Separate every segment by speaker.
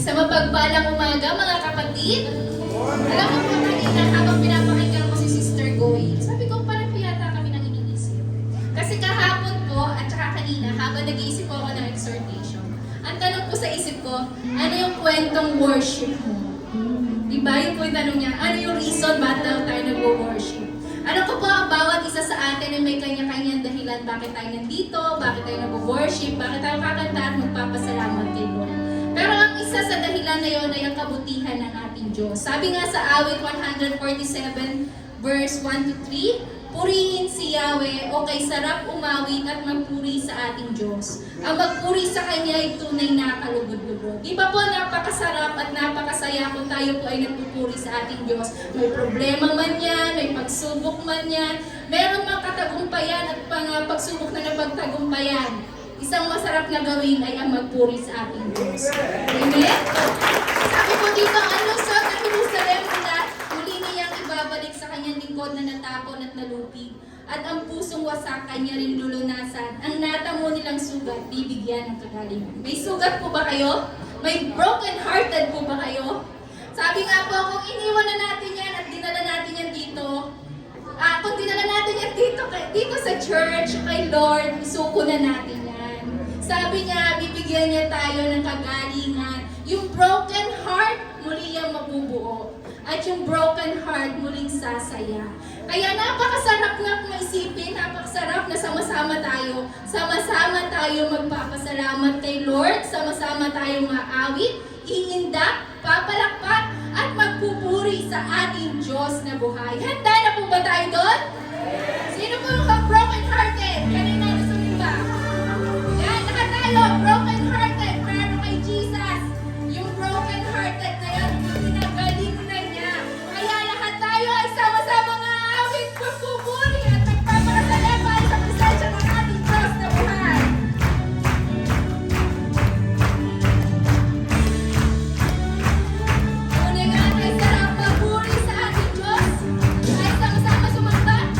Speaker 1: Sa mapagpalang umaga, mga kapatid. Alam mo po kanina, habang pinapakinggan ko si Sister Goy, sabi ko, parang yata kami nang iniisip. Kasi kahapon po, at saka kanina, habang nag-iisip ako ng exhortation, ang tanong po sa isip ko, ano yung kwentong worship mo? Diba? Yung po yung tanong niya, ano yung reason ba't daw tayo nag-worship? Alam ko po, ang bawat isa sa atin ay may kanya-kanyang dahilan bakit tayo nandito, bakit tayo nag-worship, bakit tayo kakanta at magpapasalamat kay Lord. Pero ang isa sa dahilan na yun ay ang kabutihan ng ating Diyos. Sabi nga sa awit 147 verse 1 to 3, purihin si Yahweh o kay sarap umawit at magpuri sa ating Diyos. Ang magpuri sa Kanya ay tunay na kalugod-lugod. Di ba po napakasarap at napakasaya kung tayo po ay nagpupuri sa ating Diyos. May problema man yan, may pagsubok man yan, meron mga katagumpayan at pagsubok na napagtagumpayan. Isang masarap na gawin ay ang magpuri sa ating Diyos. Amen? Sabi po dito, ang lungsod ng Jerusalem muli niyang ibabalik sa kanyang lingkod na natapon at nalupig. At ang pusong wasak kanya rin lulunasan. Ang natamo nilang sugat, bibigyan ng kagalingan. May sugat po ba kayo? May broken-hearted po ba kayo? Sabi nga po, kung iniwan na natin yan at dinala natin yan dito, kung dinala natin yan dito sa church, kay Lord, isuko na natin yan. Sabi niya, bibigyan niya tayo ng kagalingan. Yung broken heart, muli yung mabubuo. At yung broken heart, muling sasaya. Kaya napakasarap nga maisipin, napakasarap na sama-sama tayo. Sama-sama tayo magpapasalamat kay Lord, sama-sama tayo maawit, iindak, papalakpak, at magpupuri sa ating Diyos na buhay. Handa na po ba tayo doon? Sino po yung broken hearted? Kanina na sumimba. Yan, lahat tayo, broken hearted, pero kay Jesus, yung broken hearted na yan, pinagaling na niya. Kaya lahat tayo ay sama-sama nga awit, magpupuri at magpapakasalamay sa presensya ng ating Diyos na buhay. Una nga ay sarap magpuri sa ating Diyos. Ay sama-sama sumamba.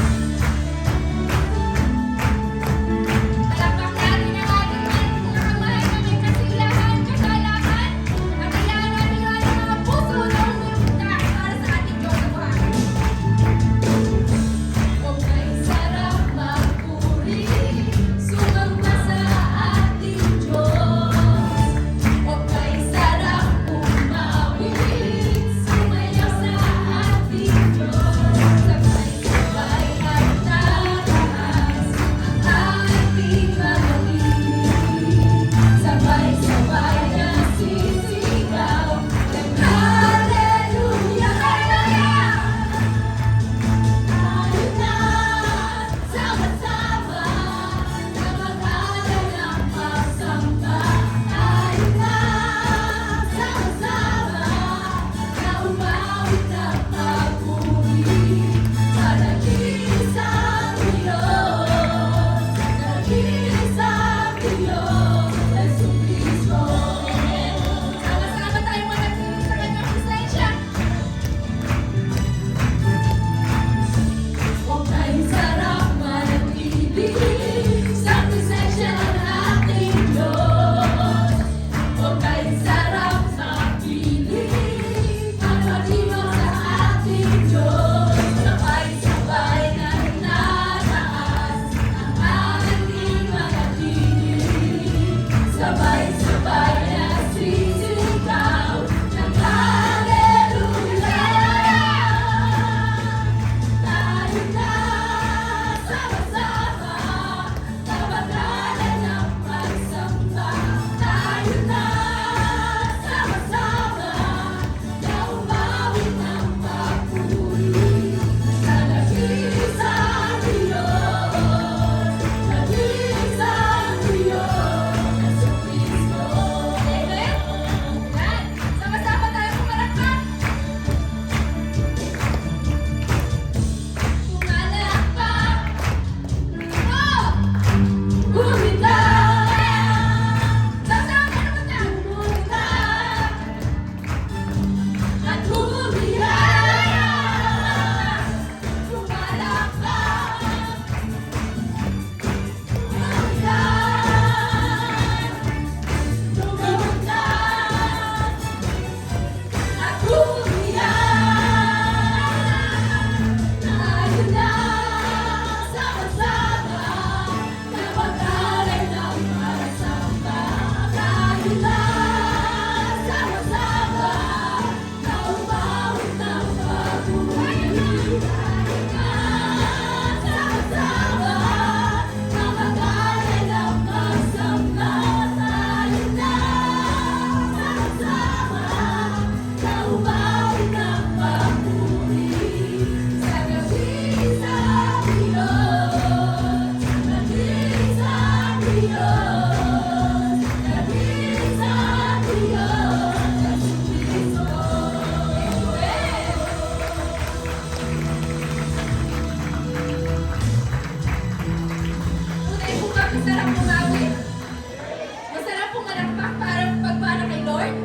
Speaker 1: pumalakpak para pagpala kay Lord?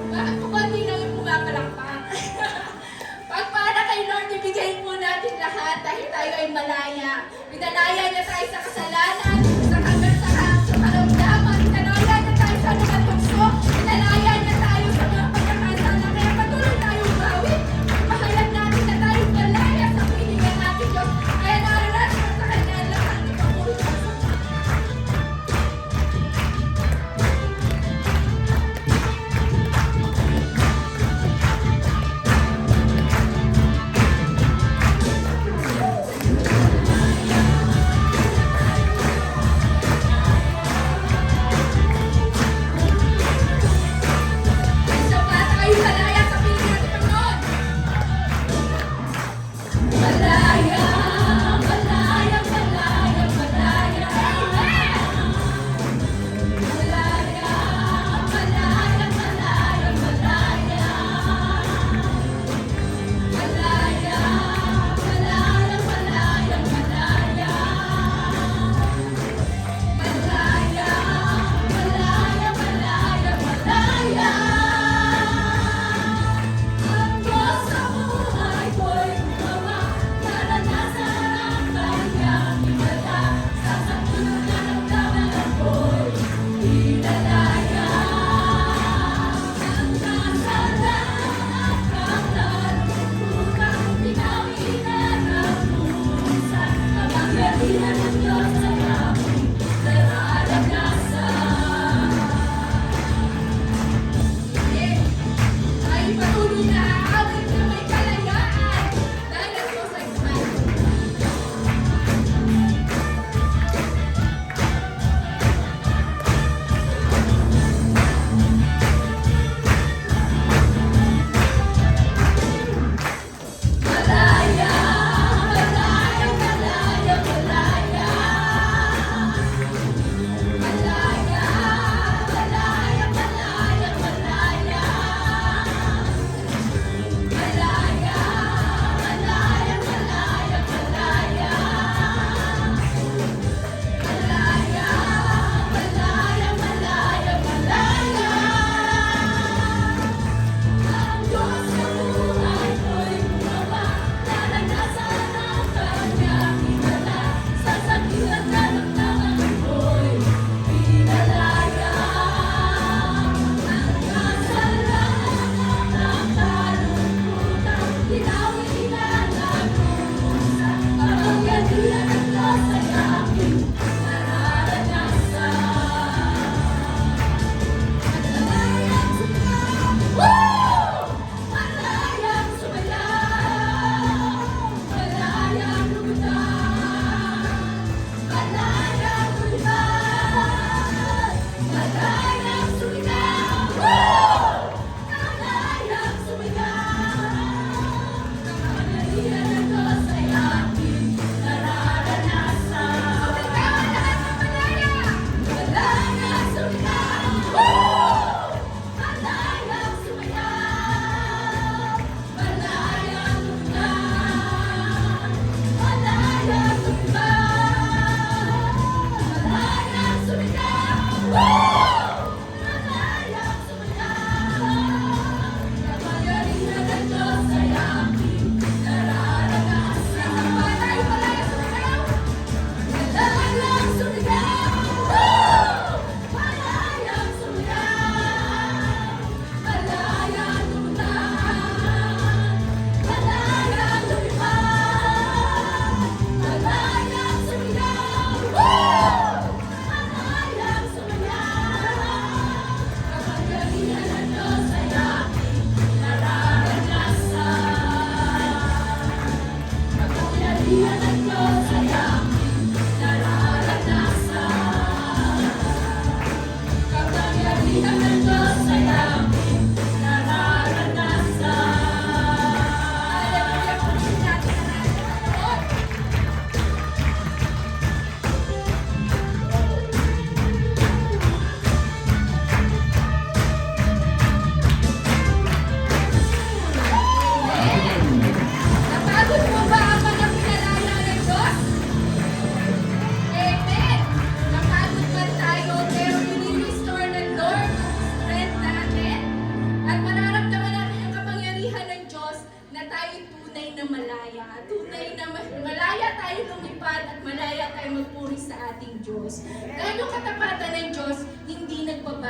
Speaker 1: Bakit po ba hindi namin pumapalakpak? Pagpala kay Lord, ibigay po natin lahat dahil tayo ay malaya. Pinalaya niya tayo sa kasalanan, sa karamdaman, pinalaya niya tayo sa mga tukso, pinalaya niya tayo sa mga pagkakasala. Kaya patuloy tayong gawin. Mahalan natin na tayong malaya sa pilingan natin Diyos. Kaya naranasan sa Kanya ang lahat ng papuri sa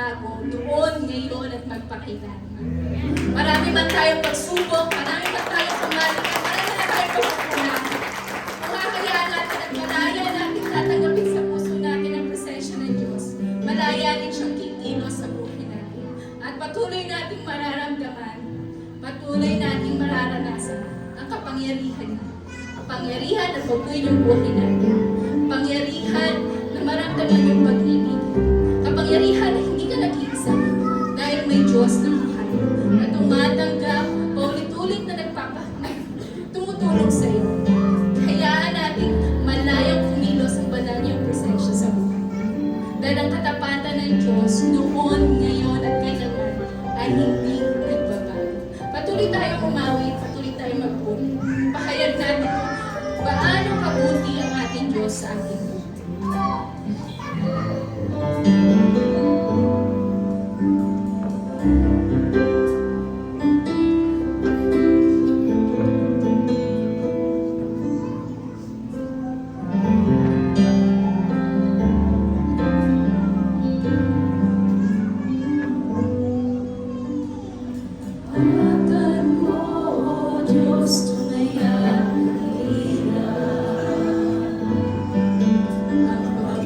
Speaker 1: magbabago noon, ngayon at magpakailanman. Marami man tayong pagsubok, marami man tayong kamalian, marami na tayong pagkukulang. Kung kakayaan natin at malaya natin tatanggapin sa puso natin ang presensya ng Diyos, malaya rin siyang kikilos sa buhay natin. At patuloy nating mararamdaman, patuloy nating mararanasan ang kapangyarihan niya. Kapangyarihan na baguhin yung buhay natin. Kapangyarihan na maramdaman yung pag-ibig. Kapangyarihan na hindi ka nag-iisa dahil may Diyos na mahal na tumatanggap, paulit-ulit na tumutulong sa iyo. Hayaan natin malayang kumilos ang banal niyang presensya sa buhay. Dahil ang katapatan ng Diyos noon, ngayon at kailanman ay hindi nagbabago. Patuloy tayong umawit, patuloy tayong magpuri. Pahayag natin kung paano kabuti ang ating Diyos sa ating buhay. Ingatan mo, O Diyos, tunay at hirap. Ang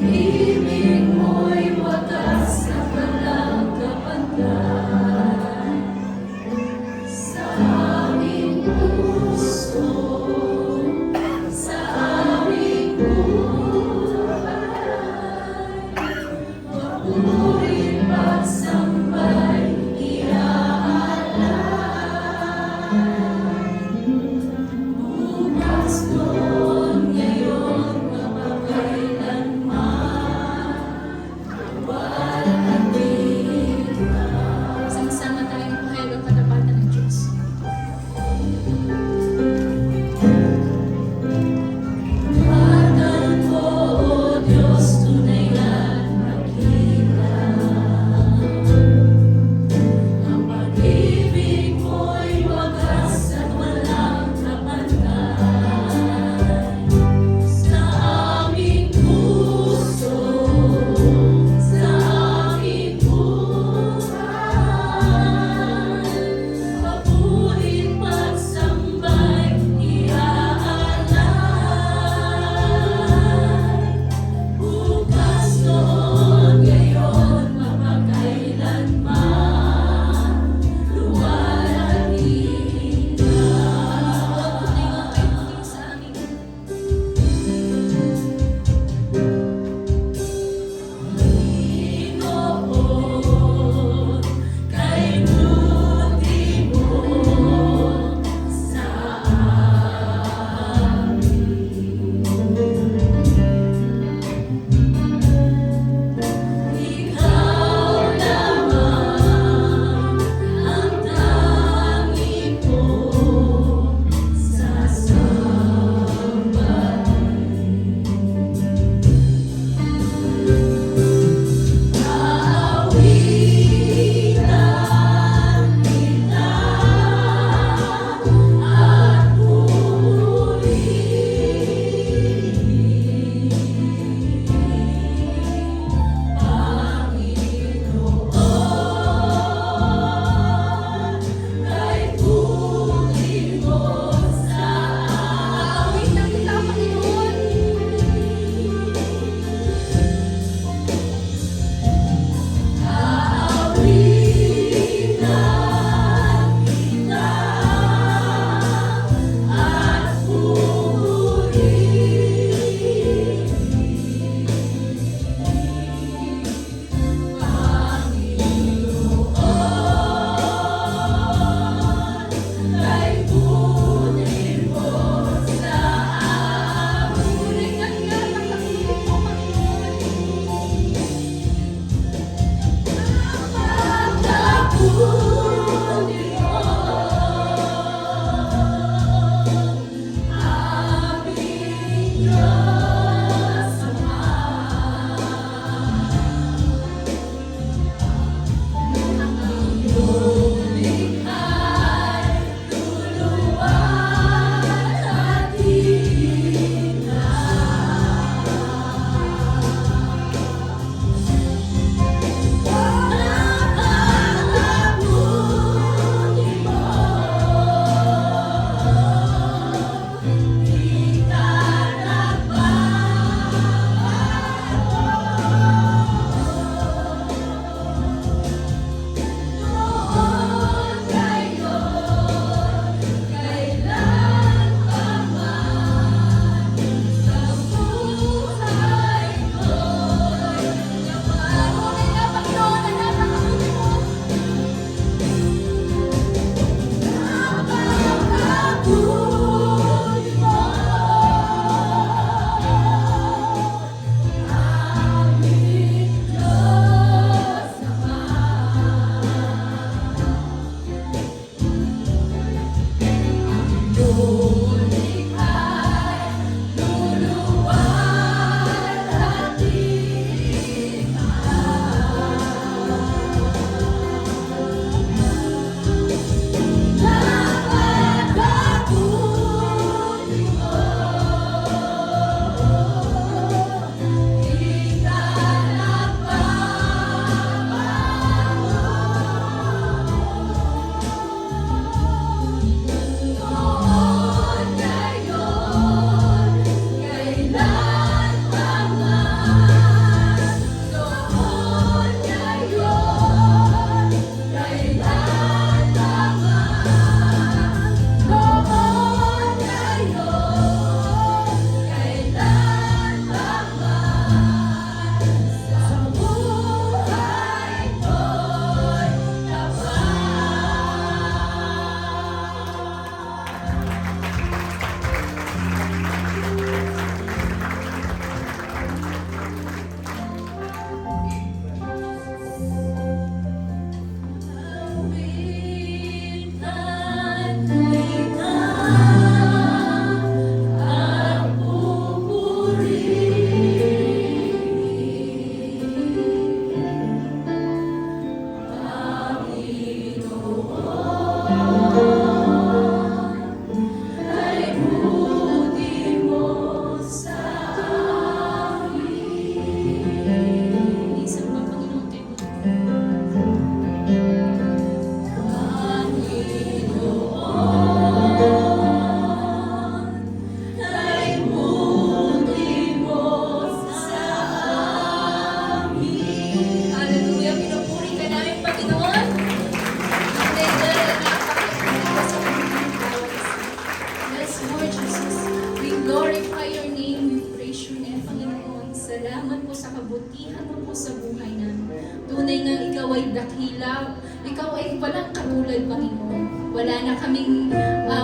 Speaker 1: ay dakila. Ikaw ay walang katulad, Panginoon. Wala na kaming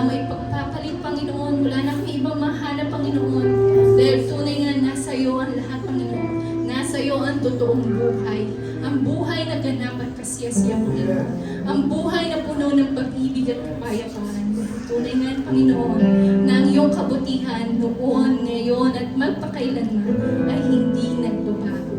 Speaker 1: may pagpapalit, Panginoon. Wala na kaming ibang mahanap, Panginoon. Dahil tunay nga nasa iyo ang lahat, Panginoon. Nasa iyo ang totoong buhay. Ang buhay na ganap at kasiyasiya, Panginoon. Ang buhay na puno ng pag-ibig at kapayapaan. Tunay nga, Panginoon, na ang iyong kabutihan noon, ngayon, at magpakailanman ay hindi nagbabago.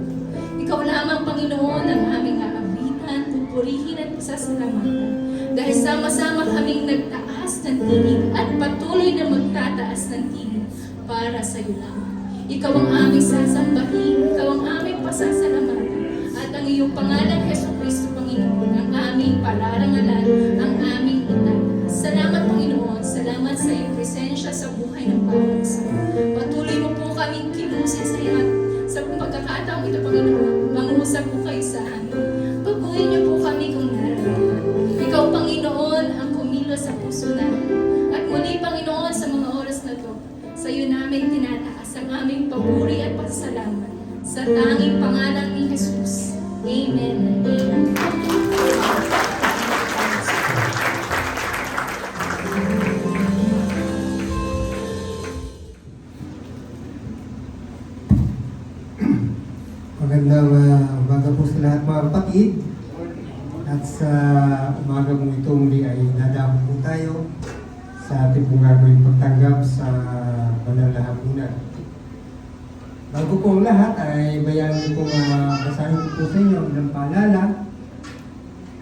Speaker 1: Ikaw lamang, Panginoon, ang aming aawitan, pupurihin at pasasalamatan. Dahil sama-sama kaming nagtaas ng tinig at patuloy na magtataas ng tinig para sa iyo lamang. Ikaw ang aming sasambahin, ikaw ang aming pasasalamatan, at ang iyong pangalan, Jesucristo, Panginoon, ang aming palarangalan, ang aming itataas. Salamat, Panginoon. Salamat sa iyong presensya sa buhay ng bawat isa. Patuloy mo po kaming kinusin sa iyo sa pagkakataong ito, Panginoon. Mangusap po kayo sa amin. Baguhin niyo po kami kung nararamdaman. Ikaw, Panginoon, ang kumilos sa puso namin. At muli, Panginoon, sa mga oras na ito, sa iyo namin tinataas ang aming papuri at pasasalamat sa tanging pangalan ni Jesus. Amen and amen.
Speaker 2: Magandang umaga po sa lahat mga kapatid. At sa umaga mong ito muli ay dadako po tayo sa ating pong gagawin pagtanggap sa banal na hapunan. Bago po ang lahat ay bayanin po basahin ko po sa inyo ng paalala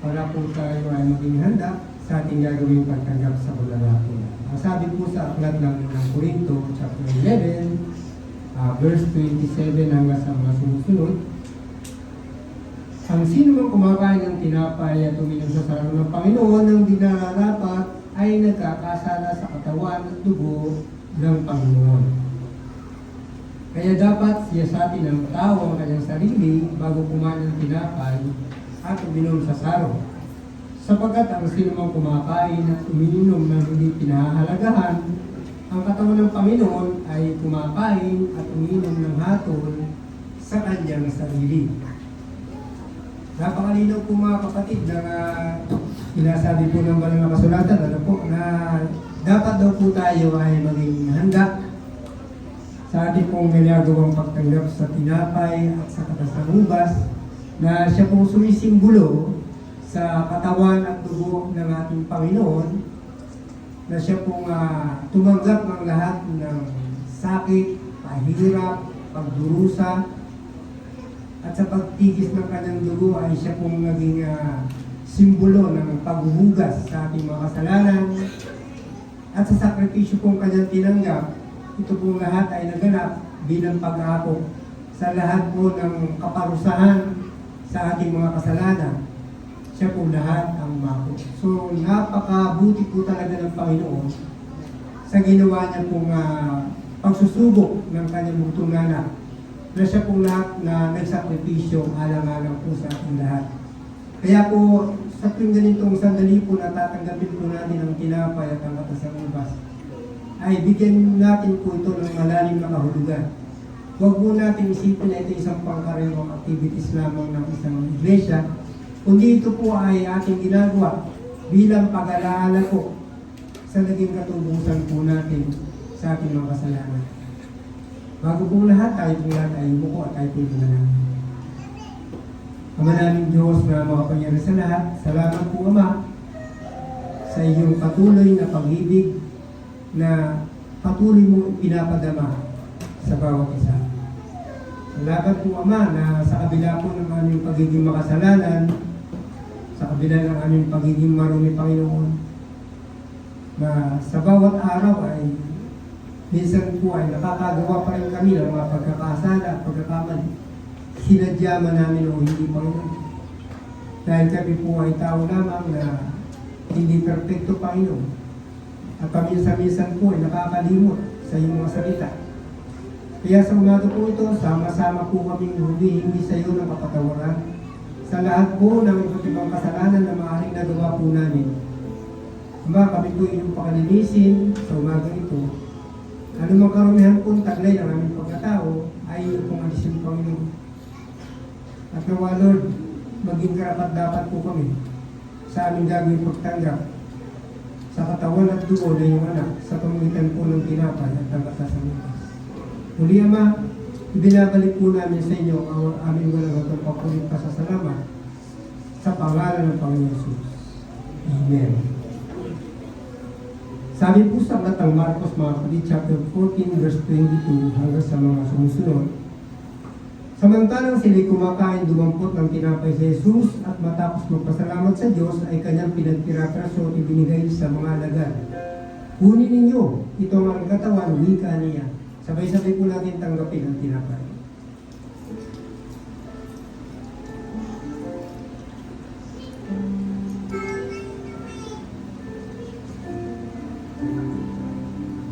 Speaker 2: para po tayo ay maging handa sa ating gagawin pagtanggap sa banal na hapunan. Sabi po sa aklat ng Corinto chapter 11 verse 27 hanggang sa mga sumusunod. Ang sino mang kumakain ng tinapay at uminom sa sarang ng Panginoon ng di nararapat ay nagkakasala sa katawan at dugo ng Panginoon. Kaya dapat siyasatin ng tao ang kanyang sarili bago kumain ng tinapay at uminom sa saro. Sapagkat ang sino mang kumakain at uminom ng hindi pinahahalagahan ang katawan ng Panginoon ay kumakain at uminom ng hatol sa kanyang sarili. Napakalinaw po mga kapatid na sinasabi po ng banal na kasulatan na dapat daw po tayo ay maging handa sa ating pong ginagawang pagtanggap sa tinapay at sa katasangubas na siya pong sumisimbolo sa katawan at dugo ng ating Panginoon, na siya pong tumanggap ng lahat ng sakit, pahirap, pagdurusa, at sa pagtigis ng kanyang dugo ay siya pong naging simbolo ng paghuhugas sa ating mga kasalanan, at sa sakripisyo pong kanyang tinanggap. Ito pong lahat ay naganap bilang pag-aako sa lahat po ng kaparusahan sa ating mga kasalanan. Siya po lahat ang umako. So, napakabuti po talaga ng Panginoon sa ginawa niya pong pagsusubok ng kanyang bugtong anak, na siya po lahat na nagsakripisyo alang-alang po sa ating lahat. Kaya po, sa tuwing ganitong sandali po na tatanggapin po natin ang tinapay at ang katasangubas, ay bigyan natin po ito ng malalim na kahulugan. Huwag po natin isipin na ito isang pangkaraniwang activities lamang ng isang iglesia, kundi ito po ay ating ginagawa bilang pag-alaala po sa naging katubusan po natin sa ating mga kasalanan. Bago po lahat, tayo po lahat ay umuko at tayo po manalangin. Ama naming Diyos na makapangyari sa lahat, salamat po Ama sa iyong patuloy na pag-ibig na patuloy mo pinapadama sa bawat isa. Salamat po Ama na sa kabila po ng aming pagiging makasalanan, sa kabila ng aming pagiging marumi, Panginoon, na sa bawat araw ay minsan po ay nakakagawa pa rin kami ng mga pagkakasala at pagkakamali. Sinadya man namin o hindi, Panginoon. Dahil kami po ay tao lamang na hindi perfecto, Panginoon. At paminsan-minsan po ay nakakalimot sa iyong mga salita. Kaya sa umaga po ito, sama-sama po kaming humihingi sa iyo ng kapatawaran sa lahat po ng iba't ibang kasalanan na maaaring nagawa po namin. Ama, kami po inyong pakalinisin sa umaga ito. Ano mang karumihan po taglay ng aming pagkatao ay iyong pong alisin, Panginoon. At nawa, Lord, maging karapat-dapat po kami sa aming gagawin pagtanggap sa katawan at dugo na iyong anak sa pamagitan po ng tinapay at ng kasasalutas. Muli, Ama, ibinabalik po namin sa inyo ang aming walang hanggang papulit pasasalamat sa pangalan ng Panginoon Jesus. Amen. Sabi po sa aklat ng Marcos, mga kapatid, chapter 14, verse 22 hanggang sa mga sumusunod, samantalang sila'y kumakain, dumampot ng tinapay sa Jesus at matapos magpasalamat sa Diyos ay kanyang pinagpirapraso at ibinigay sa mga alagad. Kunin ninyo, ito ang aking katawan, wika niya. Sabay-sabay po natin tanggapin ang tinapay.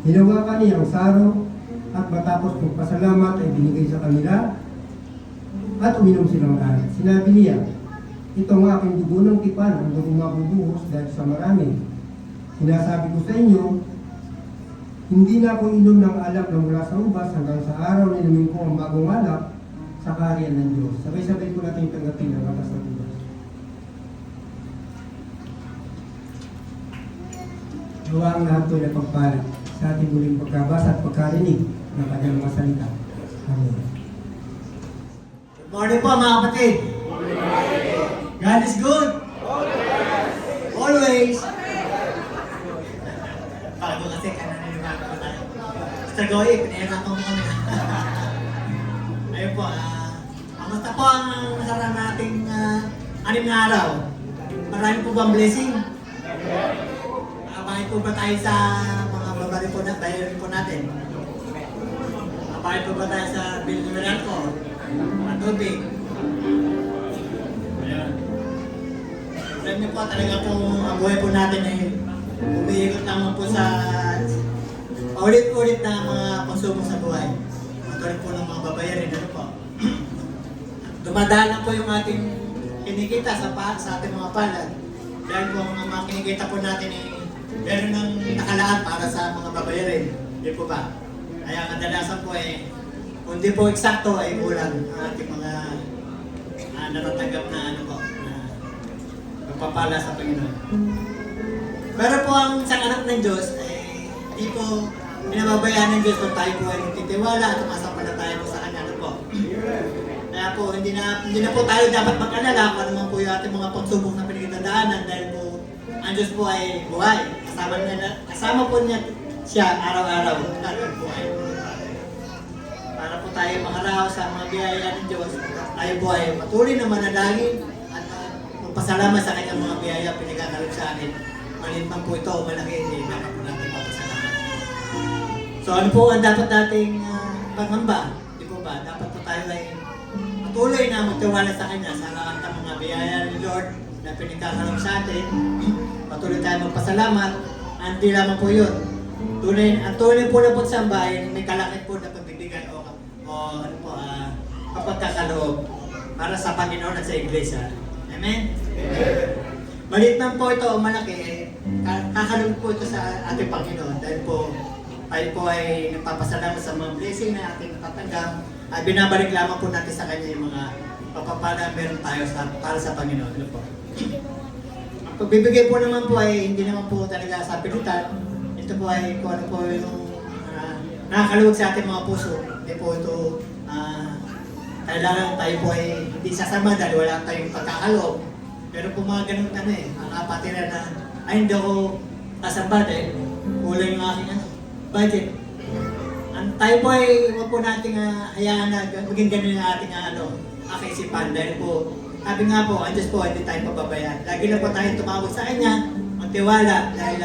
Speaker 2: Hinawakan niya ang saro at matapos magpasalamat ay binigay sa kanila at uminom silang lahat. Sinabi niya, ito ang aking dugo ng tipan, ang dugong mabubuhos dahil sa marami. Sinasabi ko sa inyo, hindi na ako inom ng alak na mula sa ubas hanggang sa araw na inumin ko ang bagong alak sa kaharian ng Diyos. Sabay-sabay ko natin tanggapin ang batas ng ubas. Gawa ang lahat ko na pagpalit sa ating muling pagkabasa at pagkarinig ng kanyang mga salita. Amen.
Speaker 3: Good morning po mga kapatid. God is good. Always. Bago kasi kananinibago ko tayo. Mr. Goy, pinayagan ko kami. Ayun po, kamusta po ang nasarang nating 6 na araw? Marami po bang blessing? Bakit po ba tayo sa mga babari po na bayarin po natin? Bakit po ba tayo sa bill ko? Mga tubig? Ayun. Alam niyo po talaga po ang buhay po natin ay umiikot naman po sa paulit-ulit na mga pagsubok sa buhay. Matulad po ng mga babayarin. Ano po? Dumadaan na po yung ating kinikita sa ating mga palad. Dahil po ang mga kinikita po natin ay meron ng nakalaan para sa mga babayarin. Hindi po ba? Kaya kadalasan po kung di po eksakto ay kulang ang ating mga natatanggap na magpapala sa Panginoon. Pero po ang isang anak ng Diyos ay hindi po pinababayaan ng Diyos kung tayo po ay nagtitiwala at umasampalataya po sa Kanya. Ano po? Kaya po hindi na po tayo dapat mag-alala kung ano man po yung ating mga pagsubok na pinagdadaanan dahil po ang Diyos po ay buhay. Kasama po niya siya araw-araw natin buhay. Para po tayo makaraos sa mga biyaya ng Diyos, tayo po ay patuloy na manalangin at magpasalamat sa kanyang mga biyaya pinagkakalog sa atin. Maliit man po ito o malaki, hindi dapat po natin magpasalamat. So ano po ang dapat nating pangamba? Di po ba? Dapat po tayo ay patuloy na magtiwala sa kanya sa lahat ng mga biyaya ng Lord na pinagkakalog sa atin. Patuloy tayo magpasalamat. Hindi lamang po yun. Ang tunay po na pagsamba ay may kalakit po na pagbibigay o ano po, kapagkakaloob para sa Panginoon at sa Iglesia. Amen? Maliit man po ito o malaki, kakaloob po ito sa ating Panginoon dahil po tayo po ay nagpapasalamat sa mga blessing na ating natatanggap at binabalik lamang po natin sa Kanya yung mga papapala meron tayo para sa Panginoon. Ano po? Pagbibigay po naman po ay hindi naman po talaga sa pilitan. Ito po ay kung ano po yung nakakaluwag sa ating mga puso. Hindi po ito kailangan tayo po ay hindi sasama dahil wala tayong pagkakaloob. Pero po mga ganun ang kapatiran na ay hindi ako kasamba dahil kulang yung aking budget. Tayo po ay huwag po natin hayaan na maging ganun yung ating kaisipan dahil po sabi nga po, ang Diyos po, hindi tayo pababayaan. Lagi lang po tayo tumawag sa Kanya, magtiwala, dahil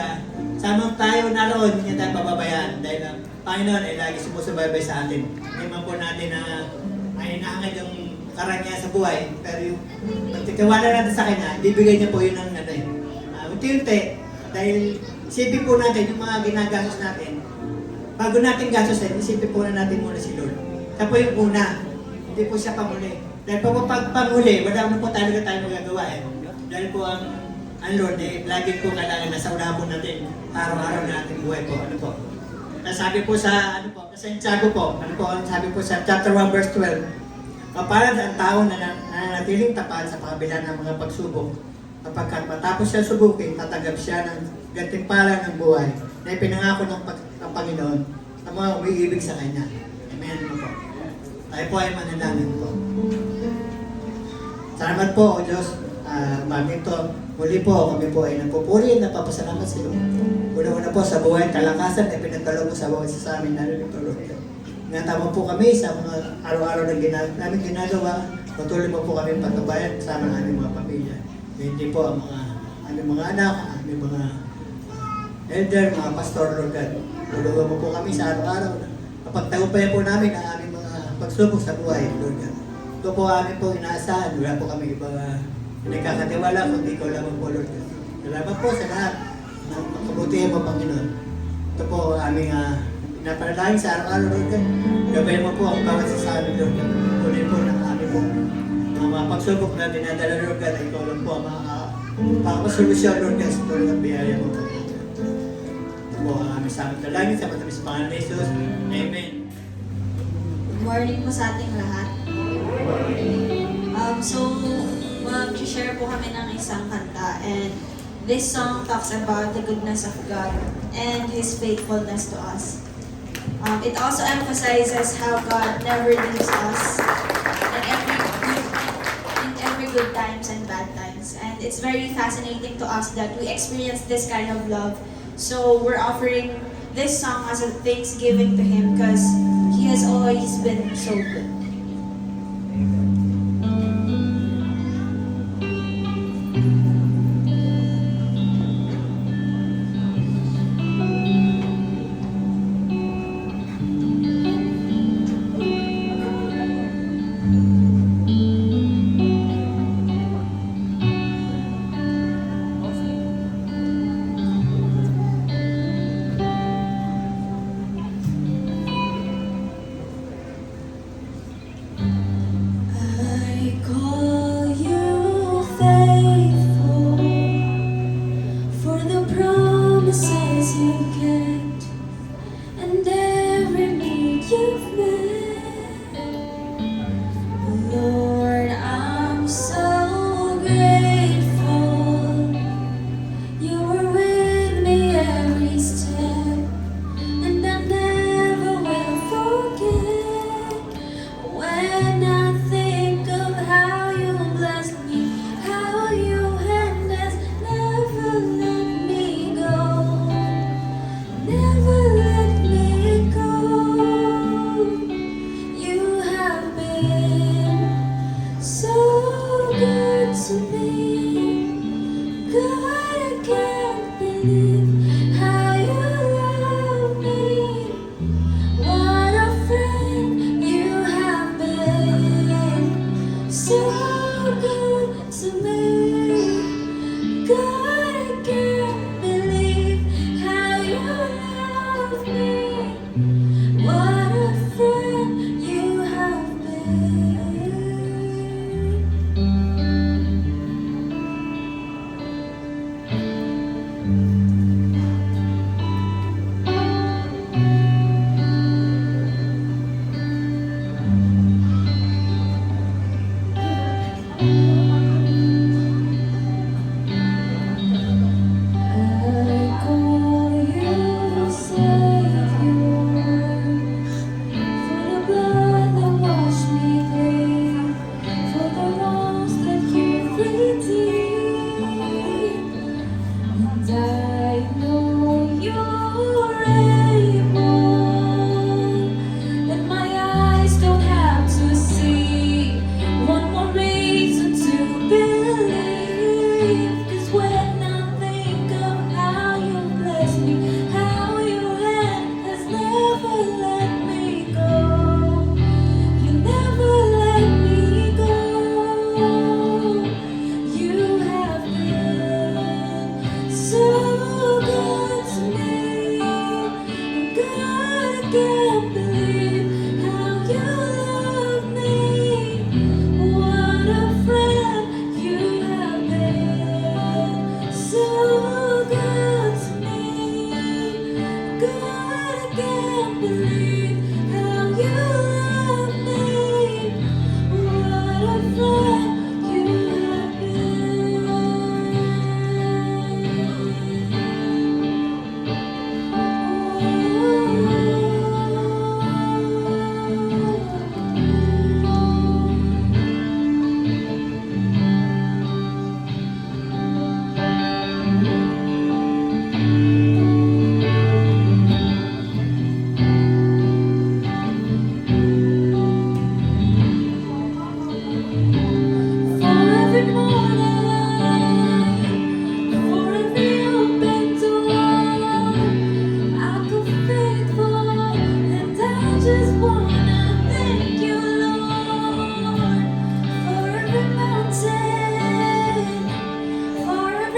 Speaker 3: samang tayo naroon, hindi tayo pababayaan. Dahil ang Panginoon ay lagi sumusubaybay sa atin. Hindi man po natin ay naangad yung karanya sa buhay, pero yung magtitiwala natin sa Kanya, bibigay niya po yun ng unti-unti. Dahil isipin po natin yung mga ginagastos natin. Bago natin gastusin, isipin po na natin muna si Lord. Siya po yung una, hindi po siya pamuli. Dahil po pag pamuli, wala mo po talaga tayo magagawa Dahil po ang Lord lagi po kailangan nasa unahan po natin araw-araw na ating buhay po. Ano po? Sabi po sa Santiago po, sabi po sa chapter 1 verse 12, Mapalad ang tao na nananatiling tapat sa kabila ng mga pagsubok. Kapagkat matapos siya subukin, tatanggap siya ng gantimpala ng buhay na ipinangako ng Panginoon sa mga umiibig sa Kanya. Amen po. Tayo po ay manalangin po. Salamat po, O Diyos. Ito, muli po, kami po ay nagpupuri at napapasalamat sa iyo. Una-una po sa buhay at kalakasan na pinagkaloob mo sa bawat isa sa amin na rin ito, Lord. Ingatan mo po kami sa mga araw-araw na namin ginagawa. Patuloy mo po kami patubayan sa aming mga pamilya. Hindi po ang aming mga anak, aming mga elder, mga pastor, Lord God. Tulungan mo po kami sa araw-araw. Kapagtagumpayan po namin ang aming mga pagsubok sa buhay, Lord God. Ito po amin po inaasahan. Wala po kami ibang nagkakatiwala kundi ikaw lamang po, Lord God. Salamat po sa lahat ng kabutihan mo, Panginoon. Ito po aming pinapanalangin sa araw-araw, Lord God. Gabayan mo po ang bawat isa sa amin, Lord God. Tuloy po ng aming po mga pagsubok na dinadala, Lord God. Ay ikaw lang po ang makakasolusyon, Lord God, sa tulong at biyaya mo, Panginoon. Ito po ang aming sa aming dalangin sa matamis Pangalan ni Jesus. Amen.
Speaker 4: Good morning po sa ating lahat. Mag-share po kami ng isang kanta, and this song talks about the goodness of God and His faithfulness to us. It also emphasizes how God never leaves us in every good times and bad times. And it's very fascinating to us that we experience this kind of love. So we're offering this song as a thanksgiving to Him because He has always been so good.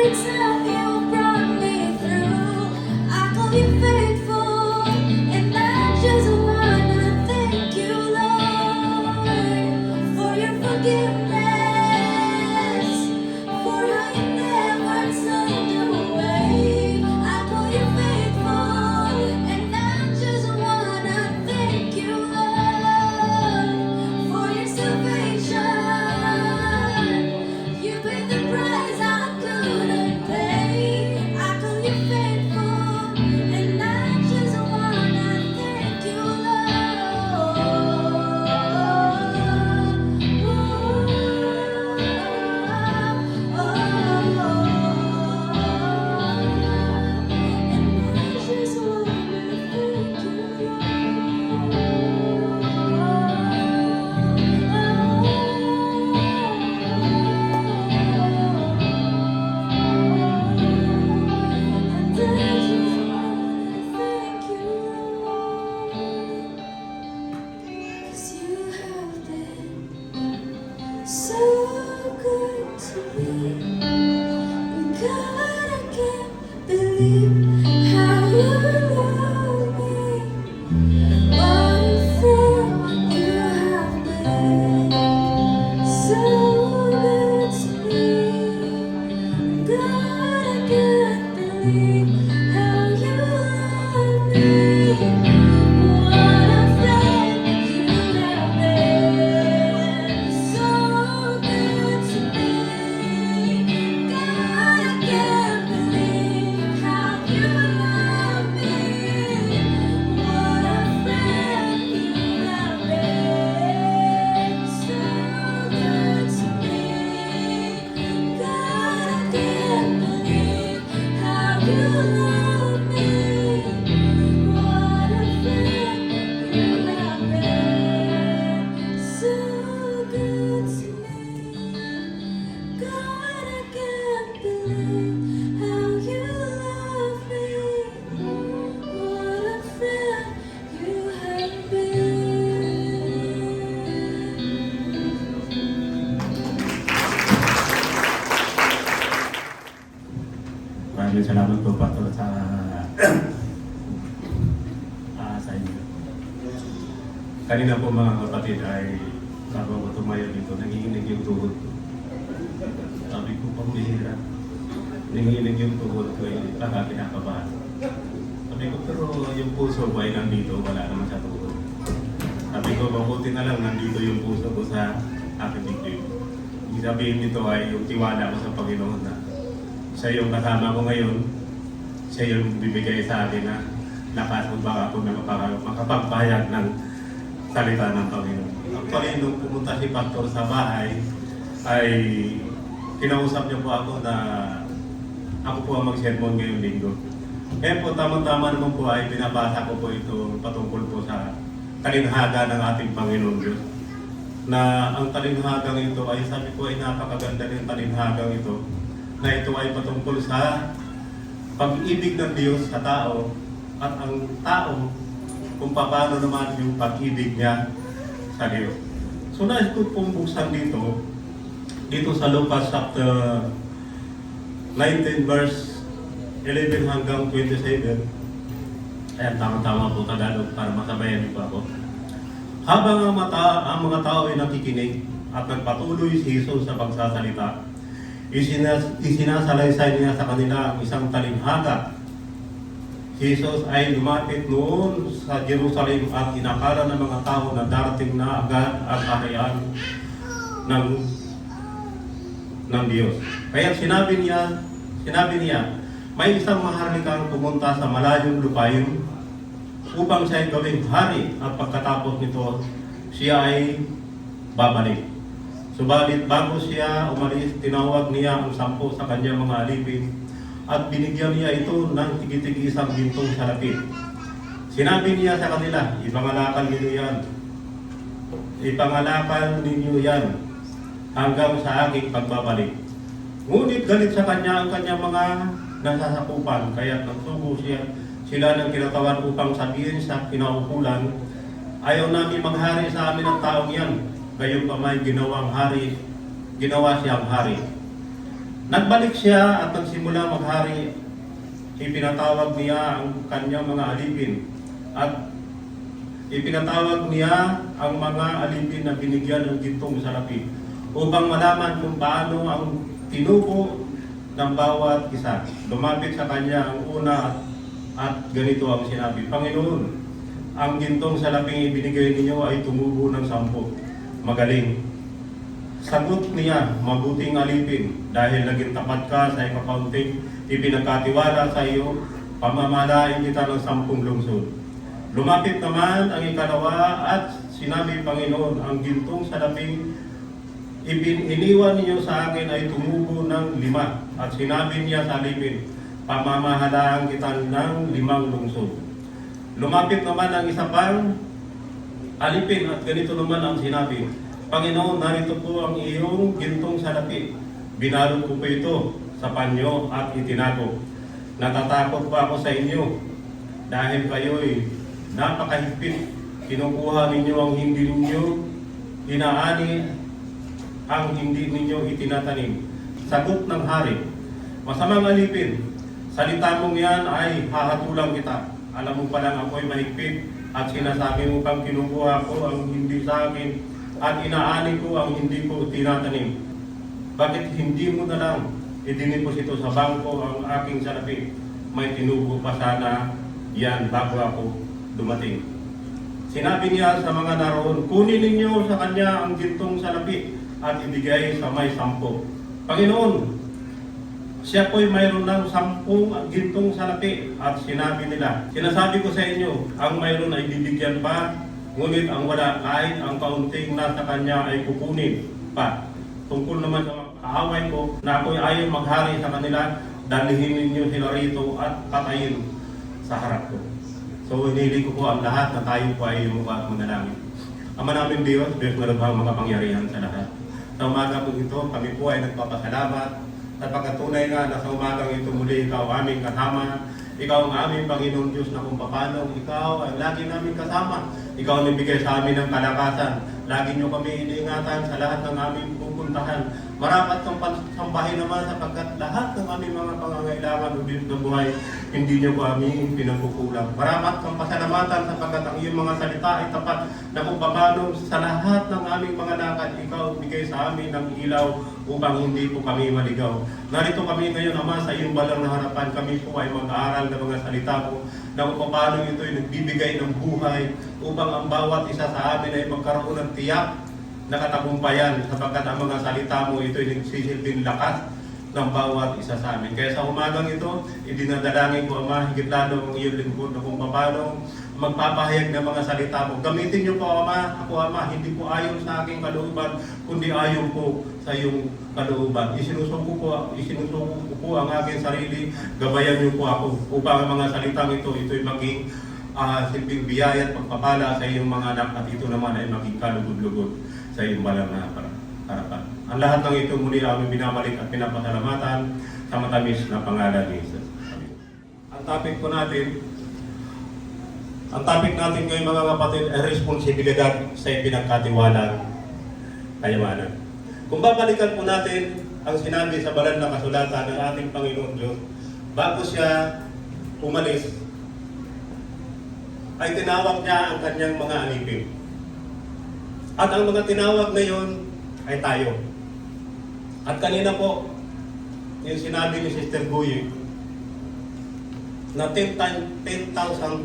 Speaker 4: every time you brought me through. I call you faithful, and I just wanna thank you, Lord, for your forgiveness, for how you never turned away. I call you faithful, and I just wanna thank you, Lord, for your salvation. You paid the price I couldn't pay. I call you faithful, and I just wanna thank you, Cause you have been so good to me. God, I can't believe how you love me. What a friend you have been, so good to me. God, I can't believe how you love me. What a friend you have been, so good to me. God, I can't believe how you love me. What a friend you have been, so good to me. God, I can't believe how you love me. What a friend you have been, so good to me. God, I can't believe how you love me. What a friend you have been.
Speaker 5: Maraming salamat po Pastor sa sa inyo. Kanina po mga kapatid ay bago ako tumayo dito, nanginginig yung tuhod ko. Sabi ko, pambihira. Nanginginig yung tuhod ko, hindi pa kinakabahan. Sabi ko, pero yung puso ko ay nandito, wala naman sa tuhod. Sabi ko, mabuti na lang nandito yung puso ko sa aking dibdib. Ibig sabihin nito ay yung tiwala ko sa Panginoon na siya yung kasama ko ngayon, siya yung bibigay sa akin na lakas kung baka ako na makapagpahayag ng salita ng Panginoon. Actually, nung pumunta si Pastor sa bahay, ay kinausap niya po ako na ako po ang mag-sermon ngayong linggo. Kaya po, tamang-tama naman po ay binabasa ko po ito patungkol po sa talinhaga ng ating Panginoon Diyos. Na ang talinhagang ito ay sabi ko ay napakaganda ng talinhagang ito, na ito ay patungkol sa pag-ibig ng Diyos sa tao at ang tao kung paano naman yung pag-ibig niya sa Diyos. So nais ko pong buksan dito sa Lucas chapter 19 verse 11 hanggang 27. Ayan, tama-tama po Tagalog para masabayan niyo ako. Habang ang mga tao ay nakikinig at nagpatuloy si Jesus sa pagsasalita, isinasalaysay niya sa kanila ang isang talinhaga. Si Jesus ay lumapit noon sa Jerusalem at inakala ng mga tao na darating na agad ang kahayaan ng Diyos. Kaya sinabi niya, may isang maharlikang pumunta sa malayong lupain upang siya ay gawing hari at pagkatapos nito, siya ay babalik. Subalit bago siya umalis, tinawag niya ang 10 sa kanyang mga alipin at binigyan niya ito ng tig-isang gintong salapit. Sinabi niya sa kanila, ipangalakan ninyo yan hanggang sa aking pagbabalik. Ngunit galit sa kanya ang kanyang mga nasasakupan, kaya nagsugo sila ng kinatawan upang sabihin sa kinaukulan, ayaw namin maghari sa amin ang taong yan. Gayon pa may ginawa siyang hari. Nagbalik siya at nagsimula maghari. Ipinatawag niya ang kanyang mga alipin at ipinatawag niya ang mga alipin na binigyan ng gintong salapi upang malaman kung paano ang tinubo ng bawat isa. Lumapit sa kanya ang una at ganito ang sinabi, Panginoon, ang gintong salaping ibinigay ninyo ay tumubo ng 10. Magaling. Sagot niya, mabuting alipin, dahil naging tapat ka sa ikakaunting ipinagkatiwala sa iyo, pamamalain kita ng 10 lungsod. Lumapit naman ang ikalawa at sinabi, Panginoon, ang gintong salaping iniwan niyo sa akin ay tumubo ng 5. At sinabi niya sa alipin, pamamahalaan kita ng 5 lungsod. Lumapit naman ang isa pang alipin at ganito naman ang sinabi, Panginoon, narito po ang iyong gintong salapi. Binalot ko po ito sa panyo at itinago. Natatakot pa ako sa inyo dahil kayo'y napakahigpit. Kinukuha ninyo ang hindi ninyo inaani, ang hindi ninyo itinatanim. Sagot ng hari, masamang alipin, salita mong yan ay hahatulang kita. Alam mo palang ako'y mahigpit at sinasabi mo pang kinukuha ko ang hindi sa akin at inaani ko ang hindi ko tinatanim. Bakit hindi mo na lang idiniposito sa bangko ang aking salapi? May tinubo pa sana yan bago ako dumating. Sinabi niya sa mga naroon, kunin ninyo sa kanya ang gintong salapi at ibigay sa may 10. Panginoon, siya po'y mayroon ng 10 gintong salapi at sinabi nila, sinasabi ko sa inyo, ang mayroon ay bibigyan pa, ngunit ang wala kahit ang kaunting nasa kanya ay kukunin pa. Tungkol naman sa mga kaaway ko na ako'y ayaw maghari sa kanila, dalihin ninyo sila rito at patayin sa harap ko. So hinili ko po ang lahat na tayo po ay mukha at manalangin. Ama namin Diyos, Diyos na labang mga pangyarihan sa lahat. Sa umaga po ito, kami po ay nagpapasalamat at pagkatunay nga na sa umagang ito muli ikaw aming kasama. Ikaw ang aming Panginoon Diyos na kung paano ikaw ay lagi namin kasama. Ikaw ang nabigay sa amin ng kalakasan. Lagi nyo kami iniingatan sa lahat ng aming pupuntahan. Marapat kang sambahin naman sapagkat lahat ng aming mga pangangailangan o Diyos ng buhay, hindi nyo kami pinagkukulang. Marapat kang pasalamatan sapagkat ang iyong mga salita ay tapat na kung paano sa lahat ng aming mga lakad, ikaw bigay sa amin ng ilaw upang hindi po kami maligaw. Narito kami ngayon, Ama, sa iyong balang na harapan. Kami po ay mag-aaral ng mga salita mo na kung paano ito ay nagbibigay ng buhay upang ang bawat isa sa amin ay magkaroon ng tiyak na katagumpayan sapagkat ang mga salita mo ito ay nagsisilbing lakas ng bawat isa sa amin. Kaya sa umagang ito, idinadalangin ko, Ama, higit lalo ang iyong lingkod na kung paano magpapahayag ng mga salita mo. Gamitin niyo po, Ama, ako, Ama, hindi po ayon sa aking kalooban, kundi ayon po sa iyong kalooban. Isinusuko ko po ang aking sarili, gabayan niyo po ako upang ang mga salitang ito'y maging silbing biyaya at pagpapala sa iyong mga anak at ito naman ay maging kalugod-lugod sa iyong balang na harapan. Ang lahat ng ito muli aming binabalik at pinapasalamatan sa matamis na pangalan ni Jesus. Ang topic natin ngayon mga kapatid ay responsibilidad sa ipinagkatiwalang kayamanan. Kung babalikan po natin ang sinabi sa banal na kasulatan ng ating Panginoon Diyos, bago siya umalis, ay tinawag niya ang kanyang mga alipin. At ang mga tinawag ngayon ay tayo. At kanina po, yung sinabi ni Sister Guy, na 10,000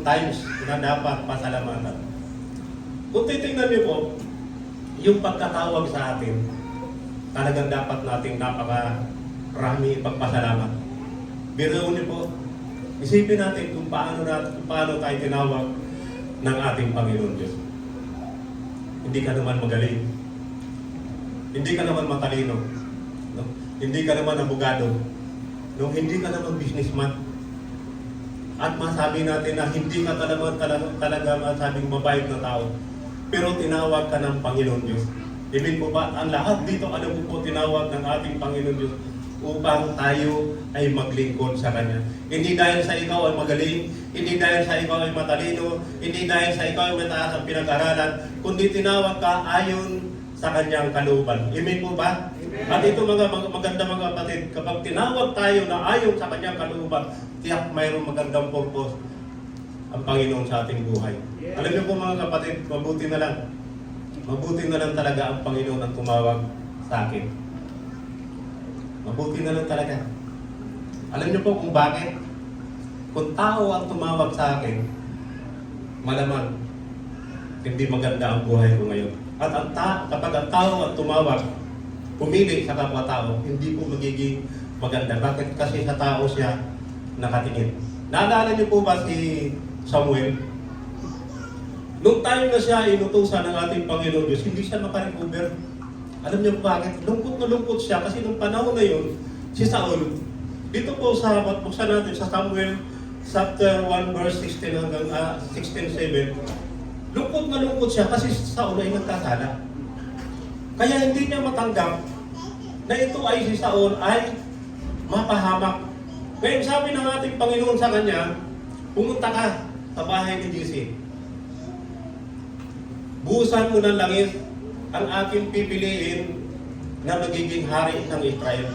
Speaker 5: times na dapat pasalamatan. Kung titingnan niyo po, yung pagkatawag sa atin, talagang dapat nating napakarami ipagpasalamat. Biro niyo po, isipin natin kung paano tayo tinawag ng ating Panginoon Diyos. Hindi ka naman magaling. Hindi ka naman matalino. No? Hindi ka naman abogado. No? Hindi ka naman businessman. At masabi natin na hindi ka talaga masabing mabait na tao. Pero tinawag ka ng Panginoon Diyos. Ibig po ba, ang lahat dito, alam mo po, tinawag ng ating Panginoon Diyos upang tayo ay maglingkod sa Kanya. Hindi dahil sa ikaw ay magaling, hindi dahil sa ikaw ay matalino, hindi dahil sa ikaw ay mataas ang pinag-aralan, kundi tinawag ka ayon sa Kanyang kalooban. Amen po ba? Amen. At ito maganda mga kapatid, kapag tinawag tayo na ayon sa kanyang kalooban, tiyak mayroong magandang purpose ang Panginoon sa ating buhay. Alam niyo po mga kapatid, mabuti na lang talaga ang Panginoon ang tumawag sa akin. Mabuti na lang talaga. Alam niyo po kung bakit? Kung tao ang tumawag sa akin, malamang hindi maganda ang buhay ko ngayon. At kapag ang tao ang tumawag, pumili sa kapwa-tao, hindi po magiging maganda. Bakit? Kasi sa tao siya nakatingin. Naalala niyo po ba si Samuel? Nung time na siya inutusan ng ating Panginoon Diyos, hindi siya makarecover. Alam niyo bakit? Lungkot na lungkot siya kasi nung panahon na yun, si Saul, dito po sa buksan natin sa Samuel chapter 1 verse 16 hanggang 16:7, lungkot na lungkot siya kasi si Saul ay nagkasala. Kaya hindi niya matanggap na ito ay si Saul ay mapahamak. Ngayon sabi ng ating Panginoon sa kanya, pumunta ka sa bahay ni Jesse. Buhusan mo ng langis ang aking pipiliin na magiging hari ng Israel.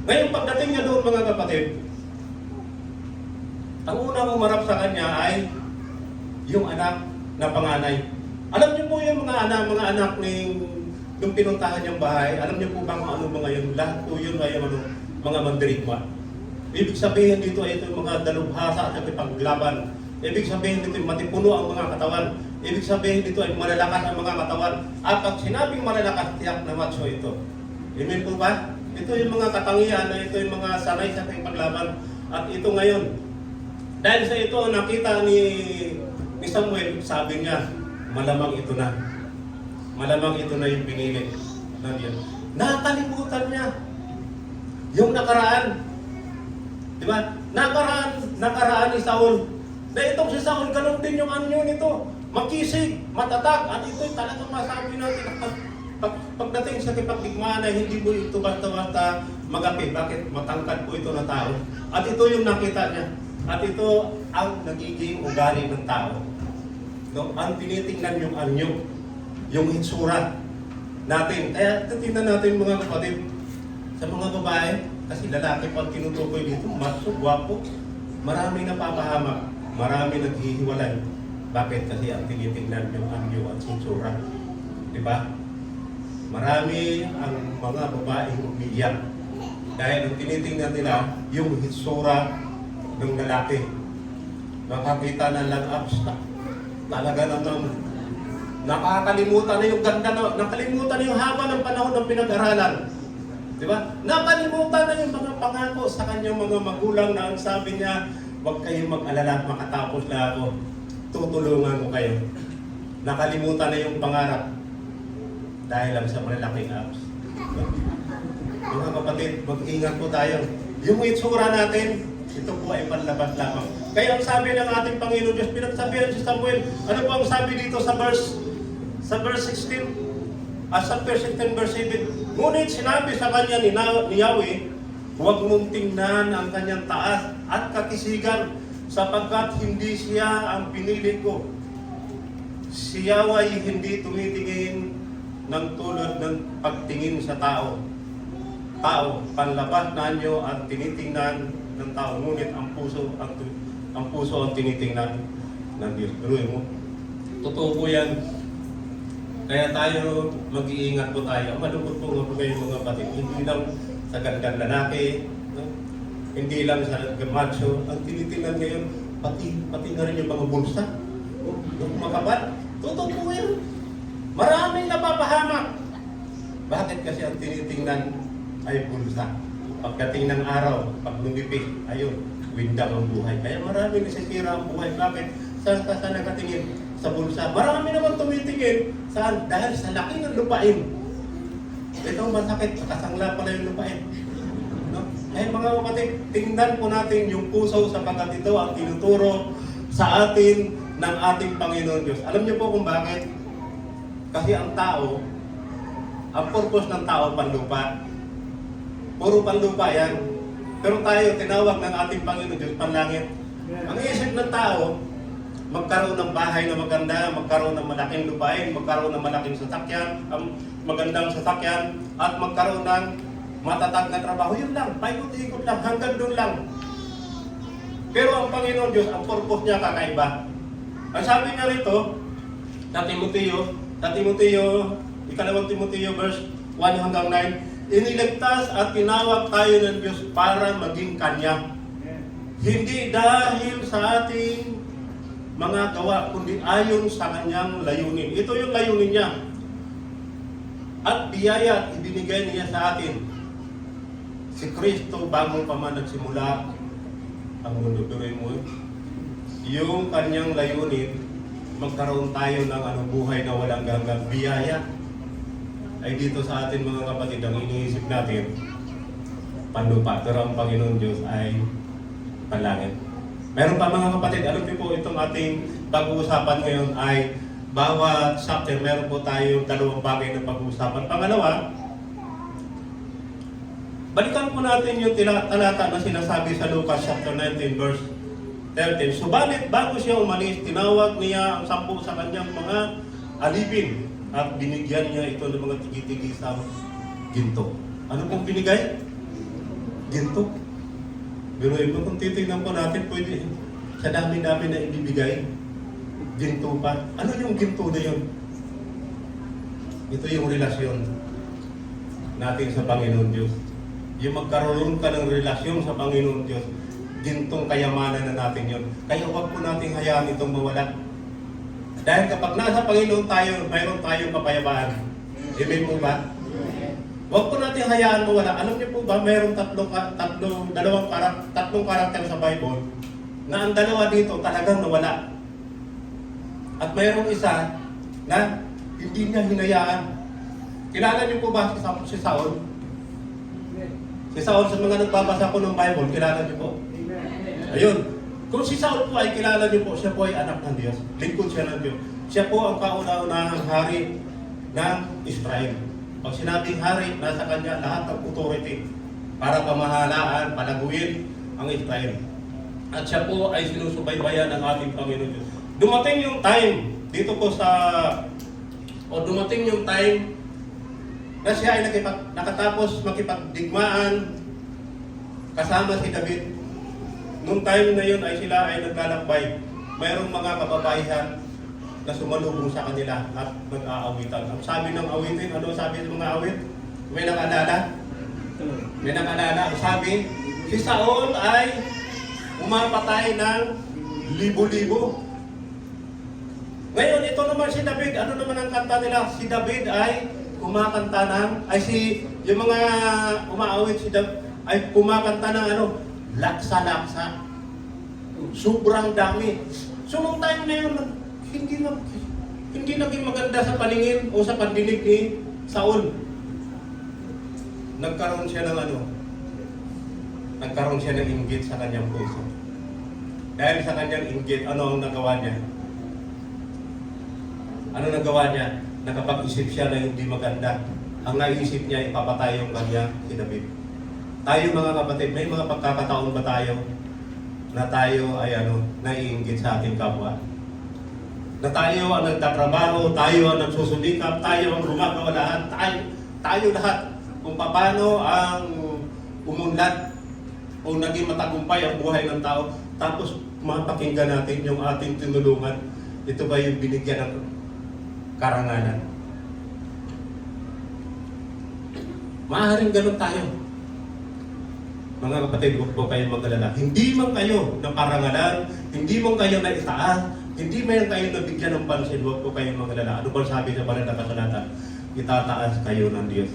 Speaker 5: Ngayon pagdating niya doon mga kapatid, ang unang umarap sa kanya ay yung anak na panganay. Alam niyo po yung mga anak nung pinuntahan niyang bahay, alam niyo po ba kung ano mga yun? Lahat po yun ay mga mandirigma. Ibig sabihin dito ay ito yung mga dalubhasa at paglaban. Ibig sabihin dito ay matipuno ang mga katawan. Ibig sabihin dito ay malalakas ang mga katawan. At pag sinabing malalakas, tiyak na macho ito. Amen po ba? Ito yung mga katangian na ito yung mga sanay sa ating paglaban. At ito ngayon, dahil sa ito nakita ni Samuel, sabi niya, malamang ito na. Malamang ito na yung pinili na Diyos. Nakalimutan niya yung nakaraan. Di ba? Nakaraan ni Saul. Na itong si Saul, ganun din yung anyo nito. Makisig, matatag. At ito'y talagang masabi natin. Pagdating sa kipagdigmaan ay hindi mo ito basta-basta magapi. Bakit? Matangkad po ito na tao. At ito yung nakita niya. At ito ang nagiging ugali ng tao. No? Ang tinitingnan yung anyo. Yung hitsura natin. Kaya tingnan natin mga kapatid, sa mga babae, kasi lalaki pang tinutukoy dito, maso, gwapo, marami napapahamak, marami naghihiwalay. Bakit? Kasi ang tinitingnan yung anyo at hitsura. Diba? Marami ang mga babaeng umiiyak. Dahil ang tinitingnan nila, yung hitsura ng lalaki. Makakita na lang ups, talaga naman nakakalimutan na yung ganda na, nakalimutan na yung haba ng panahon ng pinag-aralan. Di ba? Nakalimutan na yung mga pangako sa kanyang mga magulang na ang sabi niya, huwag kayong mag-alala, makatapos na ako. Tutulungan ko kayo. Nakalimutan na yung pangarap dahil lang sa malalaking apps. Mga kapatid, mag-ingat po tayo. Yung itsura natin, ito po ay panlabas lamang. Kaya ang sabi ng ating Panginoon Diyos, pinagsabihan si Samuel, ano po ang sabi dito sa verse 16, chapter 16 verse 7, ngunit sinabi sa kanya ni Yahweh, huwag mong tingnan ang kanyang taas at kakisigan, sapagkat hindi siya ang pinili ko. Si Yahweh hindi tumitingin ng tulad ng pagtingin sa tao. Tao, panlabas na nyo at tinitingnan ng tao, ngunit ang puso ang tinitingnan ng Diyos. Pero mo, totoo po yan. Kaya tayo, mag-iingat po tayo. Malungkot po nga po kayo mga kapatid. Hindi lang sa gandang lalaki, no? Hindi lang sa macho. Ang tinitingnan ngayon, pati na rin yung mga bulsa. Yung makabat. Totoo po yan. Maraming napapahamak. Bakit? Kasi ang tinitingnan ay bulsa. Pagdating ng araw, pag lumipit, ayun, windang ang buhay. Kaya maraming nasisira ang buhay. Bakit? Saan ka nakatingin? Sa bulsa. Marami naman tumitingin. Saan? Dahil sa laki ng lupain. Ito masakit. Kasangla pala yung lupain. No? Ay mga kapatid, tingnan po natin yung puso sapagkat ito ang tinuturo sa atin ng ating Panginoon Diyos. Alam niyo po kung bakit? Kasi ang tao, ang purpose ng tao, panlupa. Puro panlupa yan. Pero tayo, tinawag ng ating Panginoon Diyos, panlangit. Ang isip ng tao, magkaroon ng bahay na maganda, magkaroon ng malaking lupain, magkaroon ng malaking sasakyan, magandang sasakyan, at magkaroon ng matatag na trabaho. Yun lang, paikot-ikot lang, hanggang doon lang. Pero ang Panginoon Diyos, ang purpose niya kakaiba. Ang sabi niya rito, sa Timoteo, ikalawang Timoteo verse 1 hanggang 9, iniligtas at tinawag tayo ng Diyos para maging Kanya. Hindi dahil sa ating mga gawa, kundi ayon sa Kanyang layunin. Ito yung layunin niya. At biyaya ibinigay niya sa atin. Si Kristo bago pa man nagsimula ang mundo. Tuloy mo, yung Kanyang layunin, magkaroon tayo ng buhay na walang hanggang biyaya. Ay dito sa atin mga kapatid, ang iniisip natin, panlupa. Pero ang Panginoon Diyos ay panlangit. Meron pa mga kapatid, alam niyo po itong ating pag-uusapan ngayon ay bawat chapter, meron po tayo dalawang bagay na pag-uusapan. Pangalawa, balikan po natin yung talata na sinasabi sa Lucas chapter 19 verse 13. Subalit bago siya umalis, tinawag niya ang 10 sa kanyang mga alipin at binigyan niya ito ng mga tigi-tigisang ginto. Ano pong binigay? Ginto. Pero kung titignan po natin, pwede sa dami-dami na ibibigay, ginto pa. Ano yung ginto na yun? Ito yung relasyon natin sa Panginoon Diyos. Yung magkaroon ka ng relasyon sa Panginoon Diyos, gintong kayamanan na natin yun. Kaya huwag po natin hayaan itong mawala. Dahil kapag nasa Panginoon tayo, mayroon tayong kapayapaan. Amen po ba? Huwag po natin hayaan mawala. Alam niyo po ba, mayroong tatlong karakter sa Bible na ang dalawa dito talagang nawala. At mayroong isa na hindi niya hinayaan. Kilala niyo po ba si Saul? Si Saul, sa mga nagbabasa po ng Bible, kilala niyo po? Ayun. Kung si Saul po ay kilala niyo po, siya po ay anak ng Diyos. Lingkod siya ng Diyos. Siya po ang kauna-unahang hari ng Israel. Pag sinabing hari, nasa kanya lahat ng authority para pamahalaan, palaguin ang Israel. At siya po ay sinusubaybayan ng ating Panginoon Diyos. Dumating yung time, dito po dumating yung time na siya ay nakatapos makipagdigmaan kasama si David. Noong time na yun ay sila ay naglalakbay. Mayroong mga kababaihan na sumalubong sa kanila at nag-aawitan. Ang sabi ng awitin, ano sabi ng mga awit? May nakaalala? May nakaalala. Ang sabi, si Saul ay umapatay ng libo-libo. Ngayon, ito naman si David. Ano naman ang kanta nila? Si David ay kumakanta yung mga umaawit si David ay kumakanta ng laksa-laksa. Sobrang dami. So, nung time na yun, hindi naging maganda sa paningin o sa pandinig ni Saul. Nagkaroon siya ng inggit sa kanyang puso. Dahil sa kanyang inggit, ano ang nagawa niya? Ano nagawa niya? Nakapag-isip siya na hindi maganda. Ang naisip niya, ipapatay yung kanya si David. Tayo mga kapatid, may mga pagkakataon ba tayo na tayo ay naiinggit sa ating kapwa? Na tayo ang nagtatrabaho, tayo ang nagsusumikap, tayo ang gumagawa lahat, tayo lahat kung paano ang umunlad o naging matagumpay ang buhay ng tao, tapos mapakinggan natin yung ating tinulungan. Ito ba yung binigyan ng karangalan? Maaaring ganun tayo. Mga kapatid, huwag po kayong mag-alala. Hindi man kayo ng parangalan, hindi man kayo na itaas, hindi man kayo nabigyan ng pansin, huwag po kayong mag-alala. Ano ba sabi sa banal na kasulatan? Itataas kayo ng Diyos.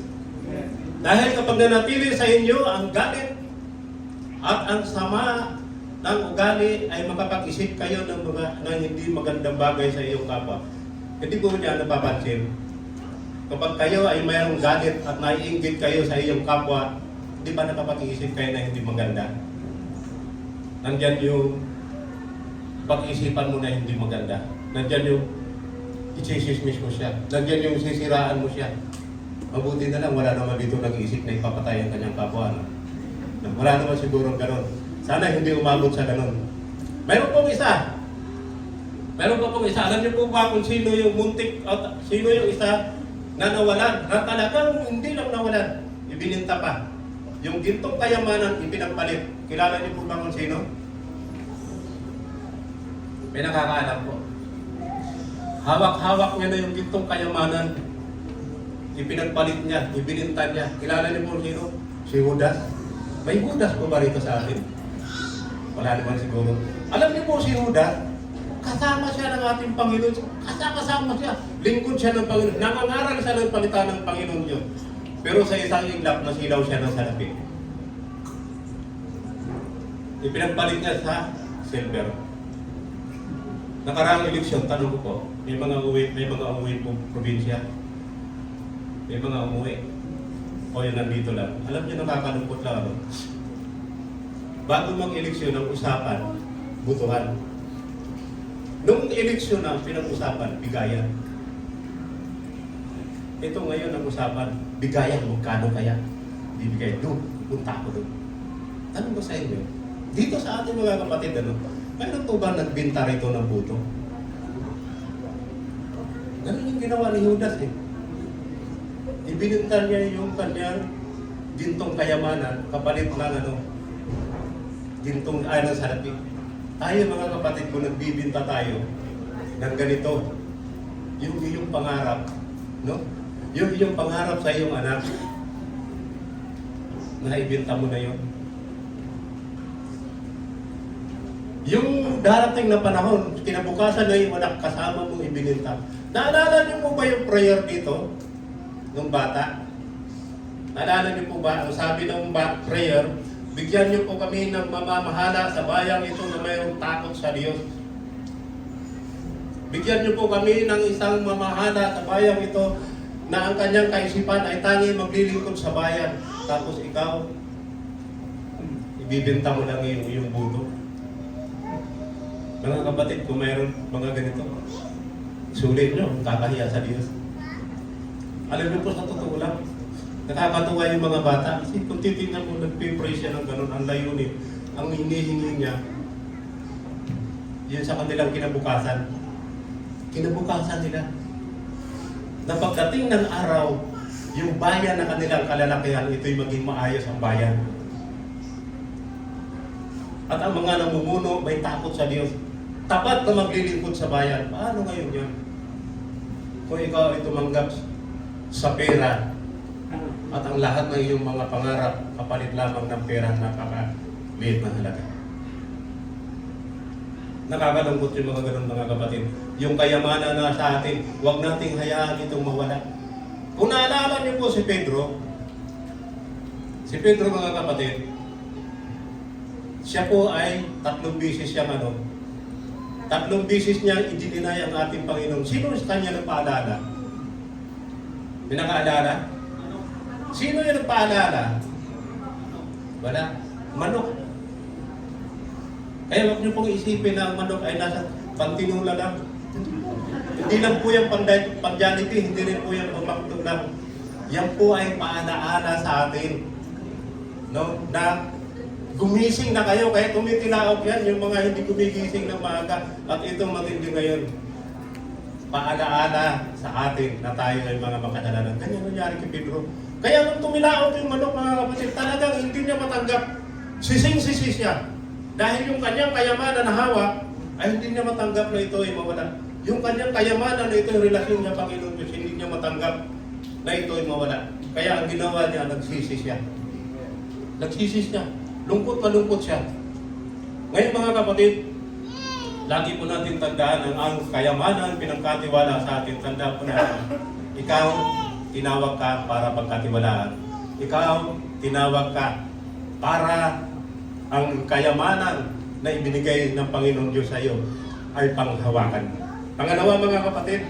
Speaker 5: Dahil kapag nanatili sa inyo ang galit at ang sama ng ugali, ay makapag-isip kayo ng mga hindi magandang bagay sa iyong kapwa. Hindi po niya napapansin. Kapag kayo ay mayroong galit at naiinggit kayo sa iyong kapwa, di ba nakapag-iisip kayo na hindi maganda? Nandyan yung pag-iisipan mo na hindi maganda. Nandyan yung isisismis mo siya. Nandyan yung sisiraan mo siya. Mabuti na lang, wala naman dito nag-iisip na ipapatay ang kanyang kapwa. Wala naman siguro gano'n. Sana hindi umabot sa gano'n. Mayroon pong isa. Meron pa pong isa. Alam niyo po ba kung sino yung muntik at sino yung isa na nawalan? Na talagang hindi lang nawalan. Ibininta pa. Yung gintong kayamanan, ipinagpalit. Kilala niyo po ba kung sino? May nakakaalam po. Hawak-hawak niya na yung gintong kayamanan. Ipinagpalit niya, ibininta niya. Kilala niyo po sino? Si Judas. May Judas po ba rito sa atin? Wala naman siguro. Alam niyo po si Judas, kasama siya ng ating Panginoon. Kasama siya. Lingkod siya ng Panginoon. Nangangaral siya ng palitan ng Panginoon Diyos. Pero sa isang iglap, nasilaw siya ng salapi. Ipinagpalit niya sa silver. Nakaraang eleksyon, tanong ko po, may mga umuwi po probinsya. May mga umuwi. O yung nandito lang. Alam niyo, nakakalungkot lang ano? Bago mag-eleksyon ang usapan, butuhan. Nung eleksyon na pinag-usapan, bigayan. Ito ngayon ang usapan, bigayan, magkano kaya? Bibigay, doon, punta ako doon. Ano ba sa inyo? Dito sa ating mga kapatid, ano? Mayroon po ba nagbinta rito ng buto? Ganun yung ginawa ni Judas eh. Ibininta niya yung kanyang gintong kayamanan, kapalit ng ano, gintong ng salapi. Tayo mga kapatid, kung nagbibinta tayo ng ganito, yung iyong pangarap, no? Yung iyong pangarap sa iyong anak, naibinta mo na yun. Yung darating na panahon, kinabukasan na yung anak kasama mong ibininta. Naalala niyo po ba yung prayer dito? Nung bata? Naalala niyo po ba, ang sabi ng prayer, bigyan niyo po kami ng mamamahala sa bayang ito na mayroong takot sa Diyos. Bigyan niyo po kami ng isang mamahala sa bayang ito na ang kanyang kaisipan ay tangi maglilingkod sa bayan. Tapos ikaw, ibibenta mo lang yung buto. Mga kapatid, kung mayroon mga ganito, sulit nyo, kakahiya sa Diyos. Alam niyo po sa totoo lang, nakakatuwa yung mga bata. Kasi kung titignan mo, nagpipray siya ng ganun, ang layunin, ang hinihingi niya, yun sa kanilang kinabukasan. Kinabukasan nila. Na pagdating ng araw, yung bayan na kanilang kalalakihan, ito'y maging maayos ang bayan. At ang mga namumuno may takot sa Diyos. Tapat na maglilingkod sa bayan. Paano ngayon yan? Kung ikaw ay tumanggap sa pera at ang lahat ng iyong mga pangarap kapalit lamang ng pera na nakakaliit na halaga. Nakakalungkot yung mga ganun mga kapatid. Yung kayamanan na sa atin, huwag nating hayaan itong mawala. Kung naalala niyo po si Pedro mga kapatid, siya po ay 3 beses siyang ano, 3 beses niyang i-deny ang ating Panginoon. Sino sa kanya nagpaalala? May nakaalala? Sino yung nagpaalala? Wala. Manok. Kaya huwag niyo pong isipin na ang manok ay nasa pantinula lang. Hindi lang po yung pang-Jollibee, hindi rin po yung pang-McDo lang. Yan po ay paalaala sa atin. No? Na gumising na kayo, kaya tumitilaok yan, yung mga hindi gumigising ng maaga. At itong matindi ngayon, paalaala sa atin na tayo ay mga makasalanan. Ganyan nangyari kay Pedro. Kaya nung tumilaok yung manok mga kapatid, talagang hindi niya matanggap. Sising-sisi siya. Dahil yung kanyang kayamanan na hawak, ay hindi niya matanggap na ito ay mawala. Yung kanyang kayamanan na ito yung relasyon niya Panginoon Diyos, hindi niya matanggap na ito ay mawala. Kaya ang ginawa niya, nagsisi siya. Nagsisi siya. Lungkot na lungkot siya. Ngayon mga kapatid, lagi po natin tandaan ang kayamanan pinagkatiwala sa atin. Tanda po na ikaw, tinawag ka para pagkatiwalaan. Ikaw, tinawag ka para ang kayamanan na ibinigay ng Panginoon Diyos sa iyo ay panghawakan. Pangalawa mga kapatid,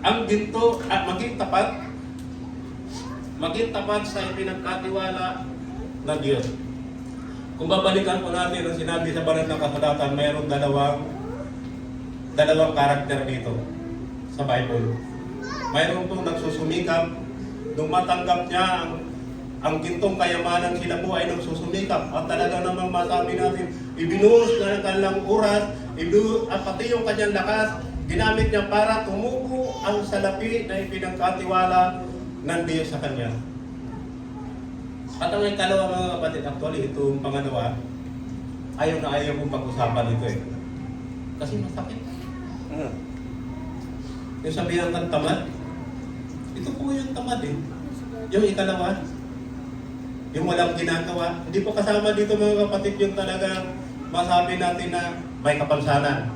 Speaker 5: ang ginto at maging tapat sa ipinagkatiwala ng Diyos. Kung babalikan po natin ang sinabi sa banal ng kasulatan, mayroong dalawang karakter dito sa Bible. Mayroon pong nagsusumikap nung matanggap niya ang gintong kayamanan sila po ay nagsusumikap at talaga namang masabi natin, ibinuhos na ng kanilang oras, at pati yung kanyang lakas, ginamit niya para tumubo ang salapi na ipinagkatiwala ng Diyos sa kanya. At ang ikalawa mga kapatid, actually itong pangalawa, ayaw na ayaw kong pag-usapan ito eh. Kasi masakit. Yung sabihan ng tamad, ito po yung tamad eh. Yung ikalawa, yung walang ginagawa, hindi po kasama dito mga kapatid yung talagang masabi natin na may kapansanan.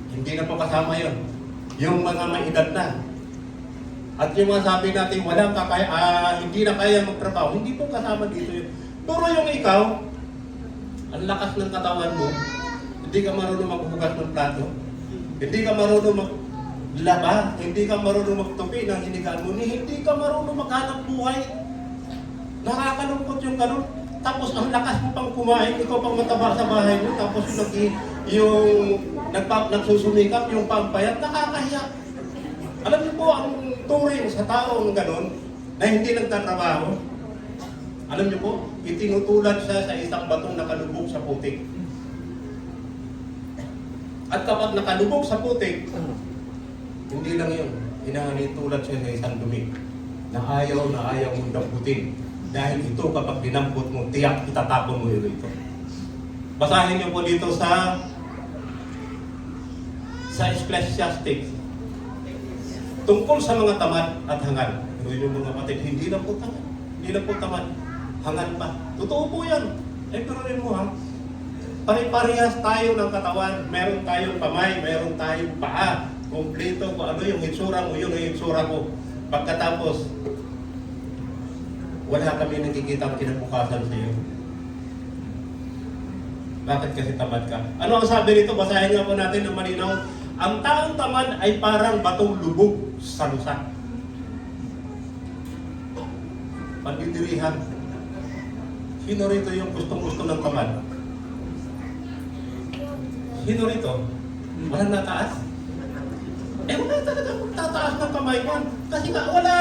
Speaker 5: Hindi na po kasama yun. Yung mga may edad na. At yung masabi natin walang hindi na kaya magtrabaho, hindi po kasama dito yun. Pero yung ikaw, ang lakas ng katawan mo, hindi ka marunong maghugas ng plato, hindi ka marunong maglaba, hindi ka marunong magtupi ng hinigaan mo, hindi ka marunong maghanap buhay. Nakakalungkot yung ganun. Tapos ang lakas mo pang kumain, ikaw pang mataba sa bahay mo, tapos nagsusumikap, yung pampayat, nakakahiya. Alam niyo po, ang turing sa taong ganun, na hindi nagtatrabaho, alam niyo po, itinutulad siya sa isang batong nakalubog sa putik. At kapag nakalubog sa putik, hindi lang yun, inanitulad siya sa isang dumi na ayaw mong damputin. Dahil ito kapag dinampot mo, tiyak itatapon mo yun ito. Basahin niyo po dito sa Ecclesiastes tungkol sa mga tamad at hangal. Pero yung mga kapatid, hindi na po tamad. Hindi na po tamad. Hangal pa. Totoo po yan. Pero yun mo ha, pare-parehas tayo ng katawan. Meron tayong kamay, meron tayong paa. Kompleto kung ano yung hitsura mo, yun yung hitsura ko. Pagkatapos, wala kami nakikita ang kinabukasan sa iyo. Bakit kasi tamad ka? Ano ang sabi nito? Basahin nga po natin ng malinaw. Ang taong tamad ay parang batong lubog sa lusak. Pandidirihan. Sino rito yung gustong-gusto ng tamad? Sino rito? Walang nataas? Wala talaga magtataas ng kamay mo. Kasi nga, wala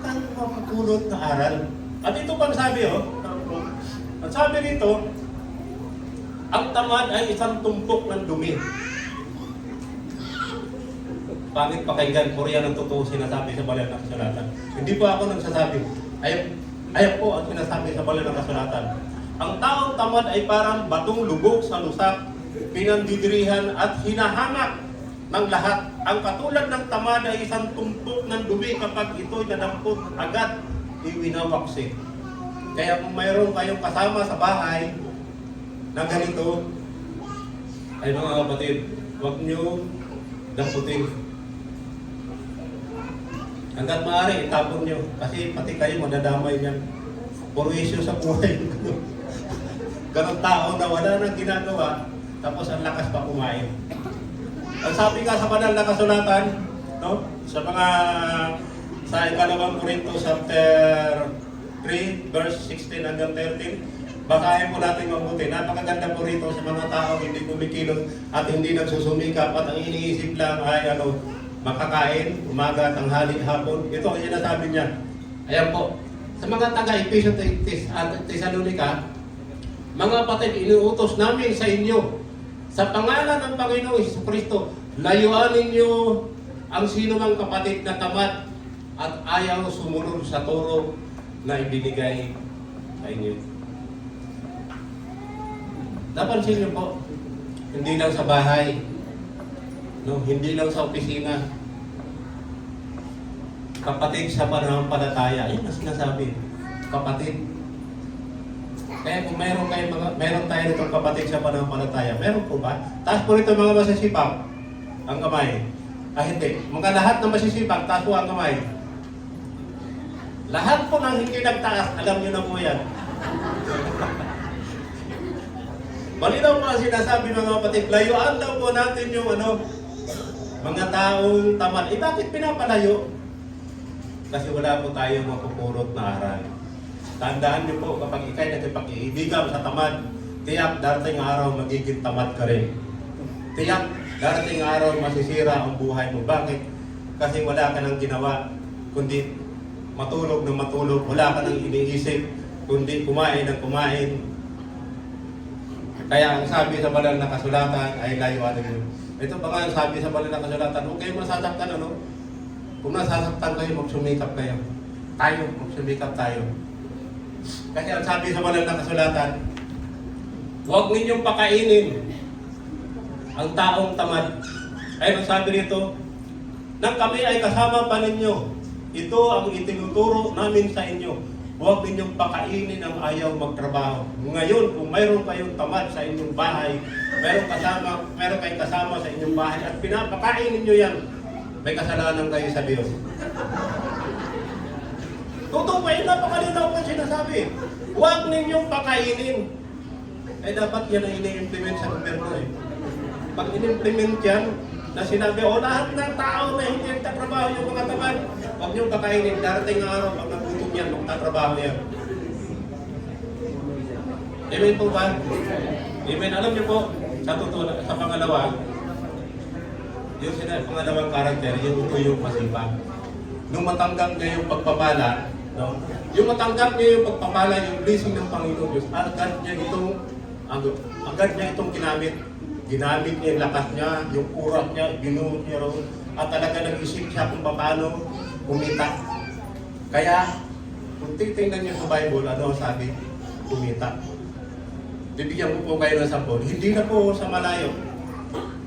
Speaker 5: kang mapapulot na aral. At ito pang sabi, ang sabi nito, ang tamad ay isang tumpok ng dumi. Pangit pakinggan, puro yan ang totoo sinasabi sa Balal ng Kasulatan. Hindi po ako nagsasabi. Ayan po ang sinasabi sa Balal ng Kasulatan. Ang taong tamad ay parang batong lubog sa lusak, pinandidirihan at hinahanap ng lahat. Ang katulad ng tamad ay isang tumpok ng dumi kapag ito'y nadampot agad, iwinawaksi. Kaya kung mayroon kayong kasama sa bahay na ganito, ay mga kapatid, huwag niyo damputin. Hanggat maaari, itapon niyo. Kasi pati kayo madadamay niyan. Puro issue sa buhay. Ganong tao na wala nang ginagawa, tapos ang lakas pa kumain. Ang sabi nga sa banal na kasulatan, no? Sa ikalawang Korinto chapter 3, verse 16 hanggang 13, basahin po natin mabuti. Napakaganda po rito sa mga tao hindi kumikilos at hindi nagsusumikap at ang iniisip lang ay makakain, umaga, tanghali, hapon. Ito ang sinasabi niya. Ayan po. Sa mga taga-Efeso at Thessalonica, mga kapatid, inuutos namin sa inyo sa pangalan ng Panginoong Jesucristo, layuan ninyo ang sino mang kapatid na tamad at ayaw sumunod sa turo na ibinigay sa inyo. Napansin niyo po, hindi lang sa bahay, no, hindi lang sa opisina, kapatid sa pananampalataya, yun ang sinasabi, kapatid. Kaya kung meron tayo nitong kapatid sa pananampalataya, meron po ba? Taas po rito mga masisipag, ang kamay. Hindi. Mga lahat na masisipag, taas po ang kamay. Lahat po ng hindi nagtaas, alam nyo na po yan. Malinaw po ang sinasabi mga kapatid, layuan daw po natin yung mga taong tamad. Bakit pinapalayo? Kasi wala po tayong mapupulot na aral. Tandaan niyo po, kapag ikay nagpag-iibigan sa tamad, tiyak darating araw magiging tamad ka rin. Tiyak darating araw masisira ang buhay mo. Bakit? Kasi wala ka nang ginawa, kundi matulog na matulog, wala ka nang iniisip, kundi kumain ng kumain. Kaya ang sabi sa banal na kasulatan ay layuan ninyo. Ito pa nga ang sabi sa banal na kasulatan, huwag kayo masasaktan, ano? Kung nasasaktan kayo, magsumikap kayo. Magsumikap tayo. Kasi ang sabi sa banal na kasulatan, huwag ninyong pakainin ang taong tamad. Ay, ang sabi rito, nang kami ay kasama pa ninyo, ito ang itinuturo namin sa inyo. Huwag ninyong pakainin ang ayaw magtrabaho. Ngayon, kung mayroon kayong tamad sa inyong bahay, mayroon kayong kasama sa inyong bahay at pinapakain ninyo yan, may kasalanan kayo sa Diyos. Totoo pa yun, napakalinaw po sinasabi. Huwag ninyong pakainin. Ay dapat yan ang ini-implement sa gobyerno eh. Pag in-implement yan, na sinabi, lahat ng tao na hindi nagtatrabaho yung mga tamad, huwag niyong kakainin. Darating ang araw, pag nagutom yan, magtatrabaho yan. Amen po ba? Amen. Alam niyo po, sa totoo, sa pangalawa, yung pangalawang karakter, yung ito yung masipag. Nung matanggap niya yung pagpapala, no? Yung matanggap niya yung pagpapala, yung blessing ng Panginoon Diyos, agad niya itong ginamit. Ginamit niya yung lakas niya, yung urak niya, binuhod niya roon, at talaga nag-isip siya kung paano kumita. Kaya, kung titingnan niyo sa Bible, ano ang sabi? Kumita. Bibigyan ko po kayo ng sampol. Hindi na po sa malayo.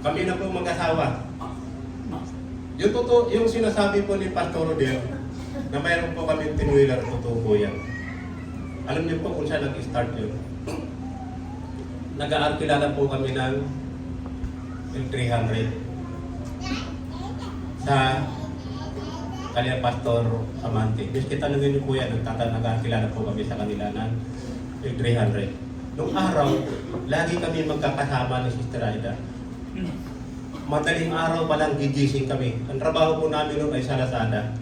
Speaker 5: Kami na po mag-asawa. Yung totoo, yung sinasabi po ni Pastor Rodel, na mayroon po kami tinwilar, totoo po yan. Alam niyo po kung saan nag-start yun. Nag-aarkilala po kami ng 300 sa kanila Pastor Amante. Bis kita nangin niyo po yan, nag-aarkilala po kami sa kanila ng 300. Nung araw, lagi kami magkakasama ni Sister Aida. Madaling araw pa lang gigising kami. Ang trabaho po namin noon ay sa Lazada.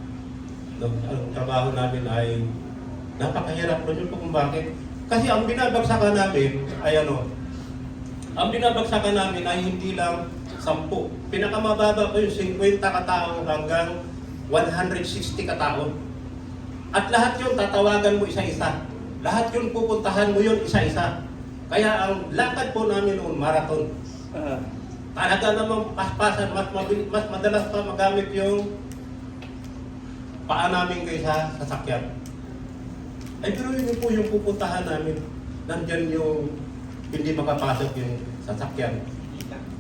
Speaker 5: Ang trabaho namin ay napakahirap po yun po kung bakit. Kasi ang binabagsakan namin ay ang binabagsakan namin ay hindi lang 10. Pinakamababa po yung 50 katao hanggang 160 katao. At lahat yun tatawagan mo isa-isa. Lahat yun pupuntahan mo yun isa-isa. Kaya ang lakad po namin noon, marathon. Talaga namang paspasan, mas madalas pa magamit yung paa namin kaysa sasakyan. Ay pero yun po yung pupuntahan namin. Nandyan yung hindi makapasok yung sasakyan.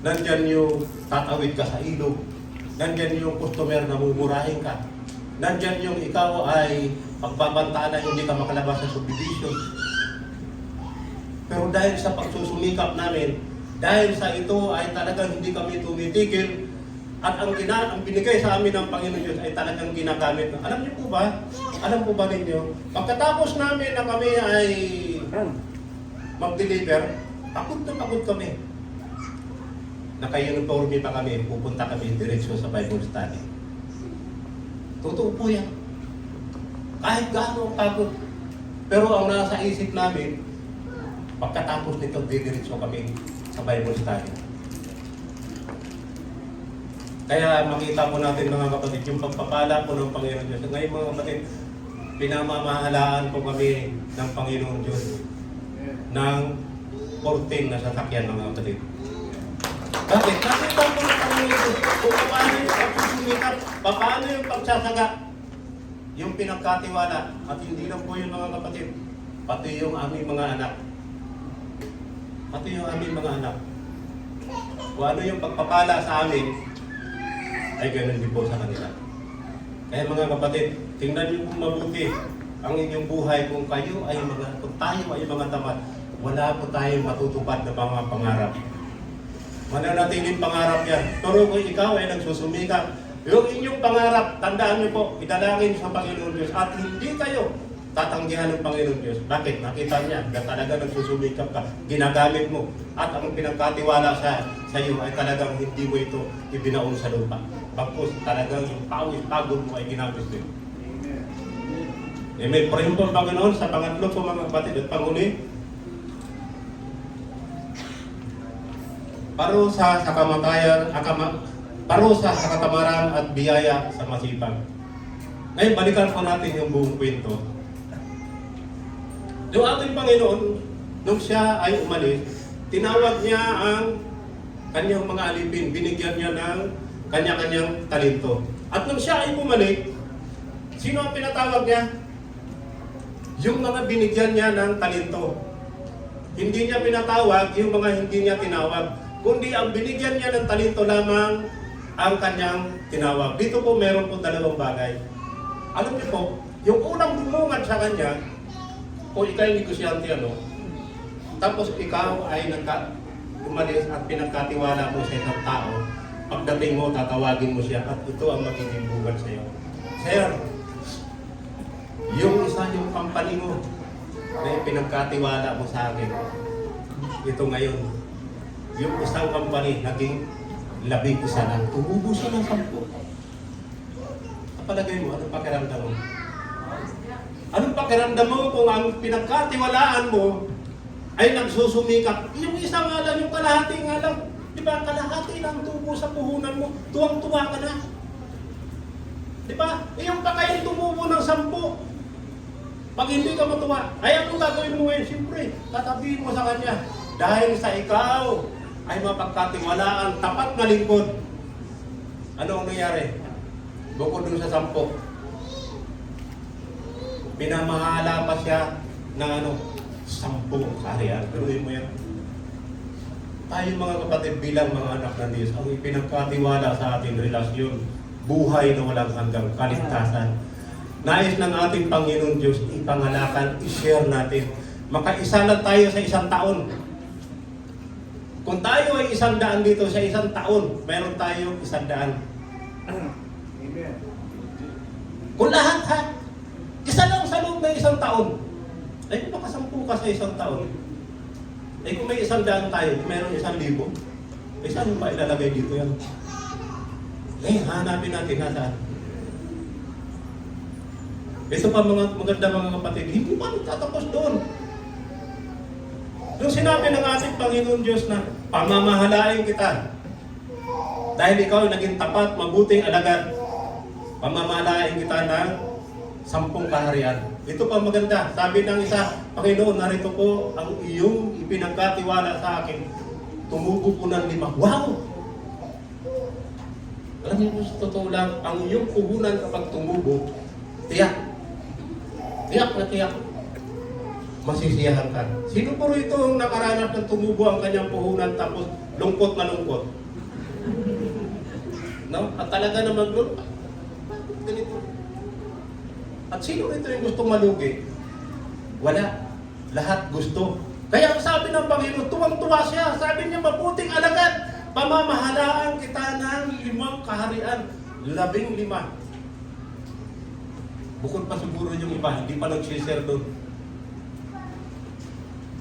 Speaker 5: Nandyan yung tatawid ka sa ilog. Nandyan yung customer na mumurahin ka. Nandyan yung ikaw ay pagbabantaan na hindi ka makalabas sa subdivision. Pero dahil sa pagsusumikap namin, dahil sa ito ay talagang hindi kami tumitigil at ang binigay sa amin ng Panginoon Diyos ay talagang ginagamit. Alam niyo po ba? Alam po ba ninyo? Pagkatapos namin na kami ay mag-deliver, pagod na pagod kami. Naka-uniforme pa kami, pupunta kami diretsyo sa Bible study. Totoo po yan. Kahit gaano ang pagod. Pero ang nasa isip namin, pagkatapos nito, didiretso kami sa Bible study. Kaya makita po natin mga kapatid, yung pagpapala po ng Panginoon Diyos. Ngayon mga kapatid, pinamamahalaan po kami ng Panginoon Diyos ng 14 na sasakyan mga kapatid. Bakit? Nakita po ng Panginoon Diyos kung paano yung pagsusumikap, paano yung pagsasaga, yung pinagkatiwala. At hindi lang po yung mga kapatid, pati yung aming mga anak. Pati yung aming mga anak. Kung ano yung pagpapala sa amin, ay ganun din po sa kanila. Kaya mga kapatid, tingnan niyo kung mabuti ang inyong buhay kung tayo ay mga tamad, wala po tayong matutupad na mga pangarap. Mananatiling pangarap yan. Pero kung ikaw ay nagsusumikap, yung inyong pangarap, tandaan niyo po, idalangin sa Panginoon Diyos at hindi kayo tatanggihan ng Panginoon Diyos. Bakit? Nakita niya na talaga nagsusumikap ka, ginagamit mo, at ang pinagkatiwala sa iyo ay talagang hindi mo ito ibinaon sa lupa. Bagkus talagang yung pagod mo ay ginamit mo. Amen. Praise po Panginoon sa pangatlo po mga kapatid at panghuli. Parusa sa kamatayan, parusa sa katamaran at biyaya sa masipag. Ngayon, balikan po natin yung buong kwento. Yung ating Panginoon, nung siya ay umalis, tinawag niya ang kanyang mga alipin, binigyan niya ng kanya-kanyang talento. At nung siya ay bumalik, sino ang pinatawag niya? Yung mga binigyan niya ng talento. Hindi niya pinatawag yung mga hindi niya tinawag, kundi ang binigyan niya ng talento lamang ang kanyang tinawag. Dito po meron po dalawang bagay. Alam niyo po, yung unang bumungad sa kanya, kung ikaw yung negosyante, tapos ikaw ay umalis at pinagkatiwala mo sa isang tao, pagdating mo, tatawagin mo siya at ito ang magiging bungad sa iyo. Sir, yung yung company mo na pinagkatiwala mo sa akin, ito ngayon, yung isang company naging 11 na, tumubo siya ng 10. Kapalagay mo, anong pakiramdam mo? Anong pakiramdam mo kung ang pinagkatiwalaan mo ay nagsusumikap? Yung isa nga lang, yung kalahati nga lang. Di ba? Kalahati lang tubo sa puhunan mo. Tuwang-tuwa ka na. Di ba? Yung pa kayong tumubo ng 10. Pag hindi ka matuwa, ay ano gagawin mo ngayon? Siyempre, tatabihin mo sa kanya. Dahil sa ikaw ay mapagkatiwalaan, tapat na lingkod. Ano ang nangyari? Bukod dun sa 10. Pinamahala pa siya ng 10 kaharian. Galuhin mo yan. Tayo mga kapatid bilang mga anak ng Diyos, ang ipinagkatiwala sa ating relasyon, buhay na walang hanggang kaligtasan. Nais ng ating Panginoon Diyos, ipangalakan, i-share natin. Makaisa lang tayo sa 1 taon. Kung tayo ay 100 dito sa 1 taon, meron tayo 100.
Speaker 2: Amen.
Speaker 5: Kung lahat ha, isa lang sa loob ng 1 taon, ay makasampu ka sa 1 taon. Ay kung may 100 tayo, meron 1,000, ay saan ba ilalagay dito yan? Ngayon, hanapin natin nasaan. Ito pa mga maganda mga kapatid, hindi pa tatapos doon. Yung sinabi ng ating Panginoon Diyos na pamamahalain kita, dahil ikaw ay naging tapat, mabuting alagad, pamamahalain kita ng 10 kaharian. Ito pa maganda. Sabi ng isa, Panginoon, narito po ang iyong ipinagkatiwala sa akin. Tumubo po ng 5. Wow! Alam niyo, sa totoo lang, ang iyong puhunan kapag tumubo, tiyak. Tiyak na tiyak. Masisiyahan ka. Sino po rito ang nakaranas ng tumubo ang kanyang puhunan tapos lungkot na lungkot? No? At talaga naman doon, bakit ganito? At sino rito yung gustong malugi? Wala. Lahat gusto. Kaya ang sabi ng Panginoon, tuwang-tuwa siya. Sabi niya, mabuting alagad. Pamamahalaan kita ng 5 kaharian. 15. Bukod pa siguro yung iba, hindi pa nag-share doon.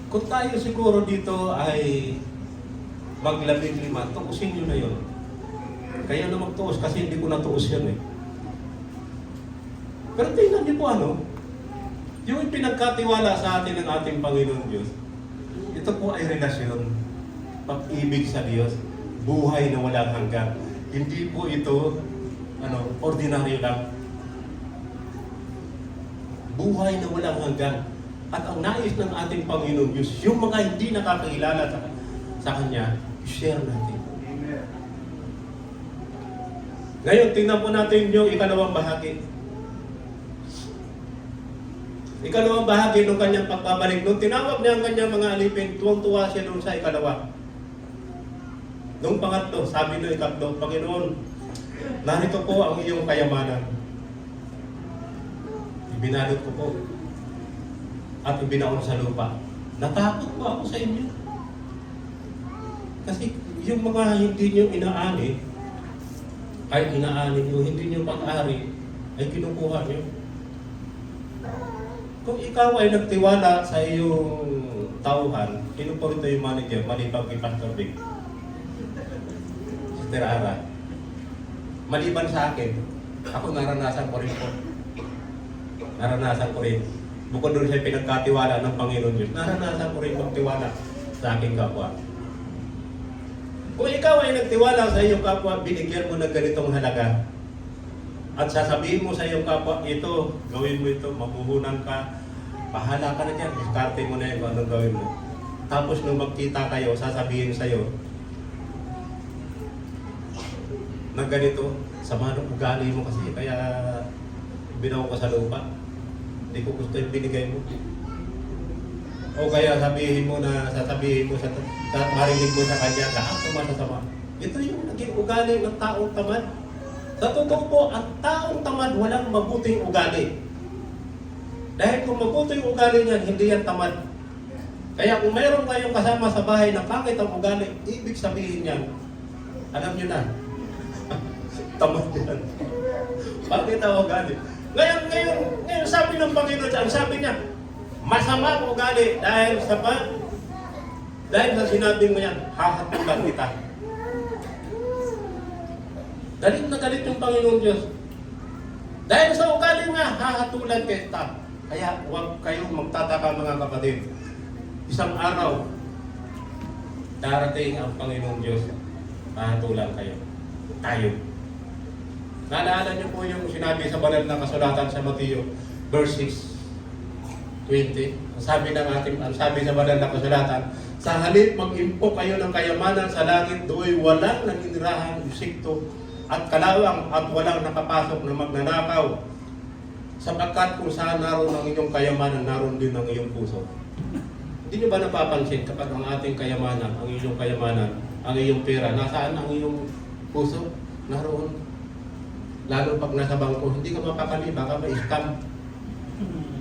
Speaker 5: Kung tayo siguro dito ay mag-15, tuusin nyo na yun. Kaya na magtuos kasi hindi ko natuos yan eh. Pero tingnan niyo po yung pinagkatiwala sa atin ng ating Panginoon Diyos, ito po ay relasyon, pag-ibig sa Diyos, buhay na walang hanggan. Hindi po ito, ordinaryo lang. Buhay na walang hanggan. At ang nais ng ating Panginoon Diyos, yung mga hindi nakakilala sa Kanya, share natin.
Speaker 2: Amen.
Speaker 5: Ngayon, tingnan po natin yung ikalawang bahagi. Ikalawang bahagi ng kanyang pagpabalik. Nung tinawag niya ang kanyang mga alipin, tuwang-tuwa siya doon sa ikalawa. Nung pangatlo, sabi ng ikatlo, Panginoon, narito po ang iyong kayamanan. Ibinalot ko po. At ibinaon sa lupa. Natakot po ako sa inyo. Kasi yung mga hindi nyo inaani, ay inaani nyo, hindi nyo pag-ari, ay kinukuha nyo. Kung ikaw ay nagtiwala sa iyong tauhan, sino po rito yung manager, maliban kay Pastor Vic? Sister Ara. Maliban sa akin, ako naranasan ko rin po. Naranasan ko rin. Bukod doon siya pinagkatiwala ng Panginoon Diyos, naranasan ko rin magtiwala sa aking kapwa. Kung ikaw ay nagtiwala sa iyong kapwa, binigyan mo ng ganitong halaga, At sasabihin mo sa iyong kapwa, ito, gawin mo ito, mapuhunan ka, bahala ka na dyan, diskarte mo na yun kung anong gawin mo. Tapos nung magkita kayo, sasabihin sa'yo, na ganito, sama ng ugali mo kasi, kaya binaw ko sa lupa. Hindi ko gusto yung binigay mo. O kaya sasabihin mo marinig mo sa kanya, lahat ng masasama. Ito yung naging ugali ng taong tamad. Sa totoo po, ang taong tamad walang mabuting ugali. Dahil kung mabuti yung ugali niyan, hindi yan tamad. Kaya kung mayroon kayong kasama sa bahay na pangit ang ugali, ibig sabihin yan, alam nyo na, tamad yan. Pangit ang ugali. Ngayon sabi ng Panginoon, ang sabi niya, masama ang ugali dahil sa sinabi mo yan, hahatulan kita. Galit na galit yung Panginoon Diyos. Dahil sa ugali nga, hahatulan kita. Kaya huwag kayong magtataka mga kapatid. Isang araw, darating ang Panginoon Diyos, hahatulan kayo. Tayo. Naalala niyo po yung sinabi sa banal na kasulatan sa Mateo, verse 6:20. Ang sabi sa banal na kasulatan, sa halip mag-impok kayo ng kayamanan sa langit, do'y walang naninirahang insekto at kalawang at walang nakapasok na magnanakaw. Sapagkat kung saan naroon ang inyong kayamanan, naroon din ang iyong puso. Hindi nyo ba napapansin kapag ang ating kayamanan, ang iyong kayamanan, ang iyong pera, nasaan ang iyong puso? Naroon. Lalo pag nasa bangko, hindi ka mapakali, baka ma-scam.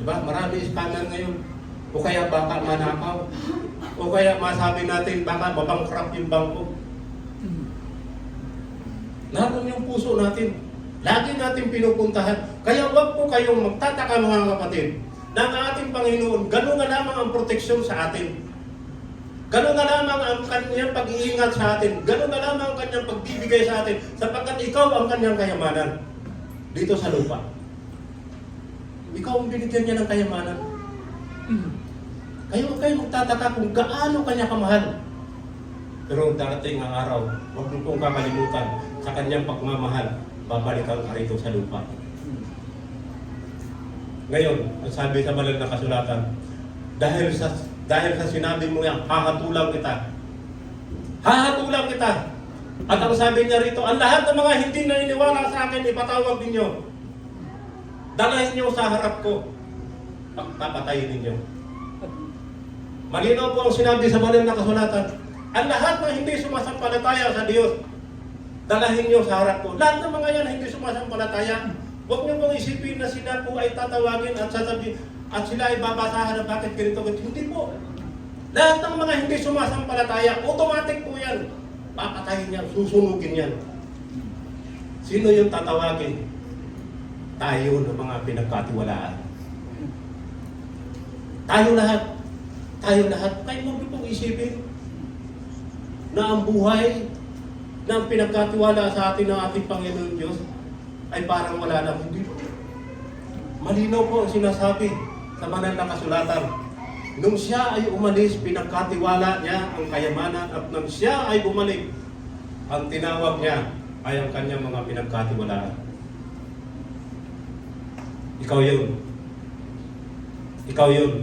Speaker 5: Diba? Marami scammer ngayon. O kaya baka manakaw. O kaya masabi natin, baka mabangkrap yung bangko. Naroon yung puso natin. Lagi natin pinupuntahan. Kaya wag po kayong magtataka mga kapatid na ang ating Panginoon, gano'n nga lamang ang proteksyon sa atin. Gano'n nga lamang ang kanyang pag-iingat sa atin. Gano'n nga lamang ang kanyang pagbibigay sa atin sapagkat ikaw ang kanyang kayamanan dito sa lupa. Ikaw ang binigyan niya ng kayamanan. Kayo magtataka kung gaano kanya kamahal. Pero darating ang araw, huwag mo pong kakalimutan sa kanyang pagmamahal, babalikan ka rito sa lupa. Ngayon, ang sabi sa banal na kasulatan, dahil sa sinabi mo yan, hahatulang kita. Hahatulang kita. At ang sabi niya rito, ang lahat ng mga hindi naniniwala sa akin, ipatawag ninyo. Dalahin niyo sa harap ko. Pagpapatayin ninyo. Malinaw po ang sinabi sa banal na kasulatan, ang lahat ng hindi sumasampalataya sa Diyos, dalahin niyo sa harap ko. Lahat ng mga yan hindi sumasampalataya. Huwag niyo pong isipin na sila po ay tatawagin at sasabihin at sila ay babasahan na bakit ganito. Hindi po. Lahat ng mga hindi sumasampalataya, automatic po yan. Papatayin yan, susunugin yan. Sino yung tatawagin? Tayo ng mga pinagkatiwalaan. Tayo lahat. Tayo lahat. Kaya huwag niyo pong isipin na ang buhay na pinagkatiwala sa atin ng ating Panginoon Diyos ay parang wala na. Hindi. Malinaw po ang sinasabi sa banal na kasulatan. Nung siya ay umalis, pinagkatiwala niya ang kayamanan at nung siya ay bumalik, ang tinawag niya ay ang kanyang mga pinagkatiwalaan. Ikaw yun. Ikaw yun.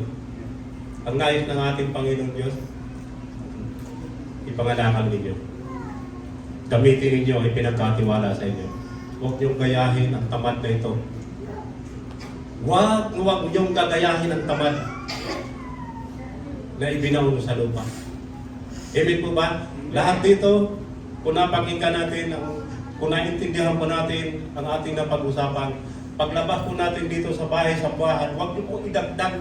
Speaker 5: Ang nais ng ating Panginoon Diyos, ipangalakan ninyo. Gamitin ninyo ay pinagkatiwala sa inyo. Huwag niyong gayahin ang tamad na ito. Huwag niyong gagayahin ang tamad na ibinaw sa lupa. Amen po ba? Lahat dito, kung napakinggan natin, kung naintindihan po natin ang ating napag-usapan, paglabas po natin dito sa bahay, sa buwan, huwag niyo po idagdag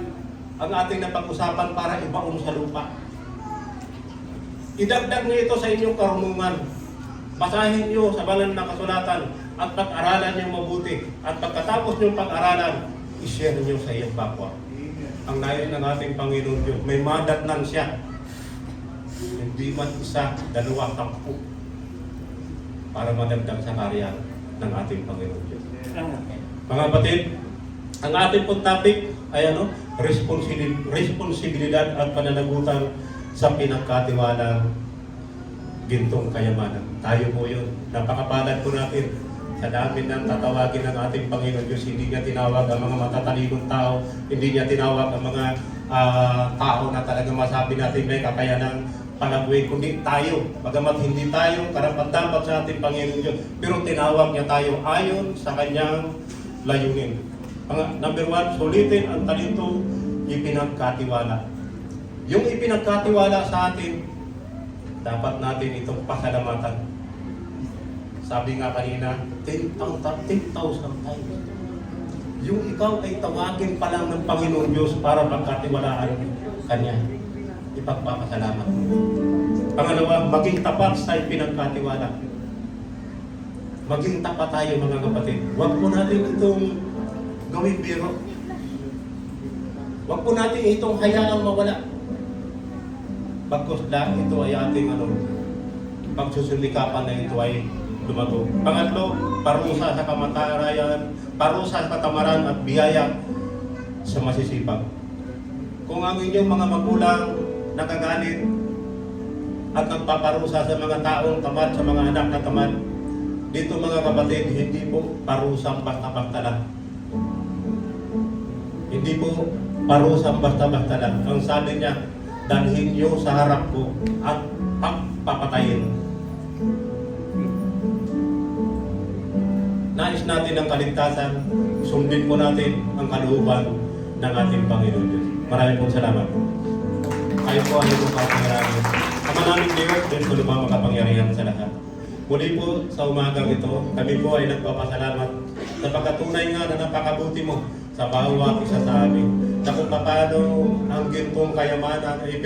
Speaker 5: ang ating napag-usapan para ibaon sa lupa. Idagdag niyo ito sa inyong karunungan. Basahin niyo sa banal na kasulatan at pag-aralan niyo mabuti. At pagkatapos niyong pag-aralan, i-share niyo sa iyong kapwa. Ang nais ng ating Panginoon Diyos, may madatnan siya. Hindi man isa, 2 10 para madagdag sa karya ng ating Panginoon Diyos. Mga kapatid, ang ating pong topic ay responsibilidad at pananagutan sa pinagkatiwalang gintong kayamanan. Tayo po yun. Napakapalad po natin Sa dami ng tatawagin ng ating Panginoon Diyos, hindi niya tinawag ang mga matatalinong tao, hindi niya tinawag ang mga tao na talaga masabi natin may kakayanang palagwin, kundi tayo. Bagamat hindi tayo karapat-dapat sa ating Panginoon Diyos, pero tinawag niya tayo ayon sa kanyang layunin. Number 1, sulitin ang talento ipinagkatiwala. Yung ipinagkatiwala sa atin, dapat natin itong pasalamatan. Sabi nga kanina, 10,000 times. Yung ikaw ay tawagin pa lang ng Panginoon Diyos para magkatiwalaan Kanya. Ipagpapasalamat. Pangalawa, maging tapat sa ipinagkatiwala. Maging tapat tayo mga kapatid. Huwag po natin itong gawin biro. Huwag po natin itong hayaang mawala. Bagkus lang, ito ay ating pagsusulikapan na ito ay lumago. Pangatlo, parusa sa kamatayan, parusa sa katamaran at biyaya sa masisipag. Kung ang inyong mga magulang nakagalit at nagpaparusa sa mga taong tamad, sa mga anak na tamad, dito mga kapatid, hindi po parusang basta-basta lang. Hindi po parusang basta-basta lang. Ang sabi niya, dalhin niyo sa harap ko at papatayin. Nais natin ang kaligtasan, sundin po natin ang kalooban ng ating Panginoon Diyos. Maraming pong salamat. Kayo po ay makapangyarihan. Ama namin Diyos, Diyos ko lumang makapangyarihan sa lahat. Muli po sa umagang ito, kami po ay nagpapasalamat sa pagkatunay nga na napakabuti mo sa bawat isa sa amin. Na kung paano ang gintong kayamanan ay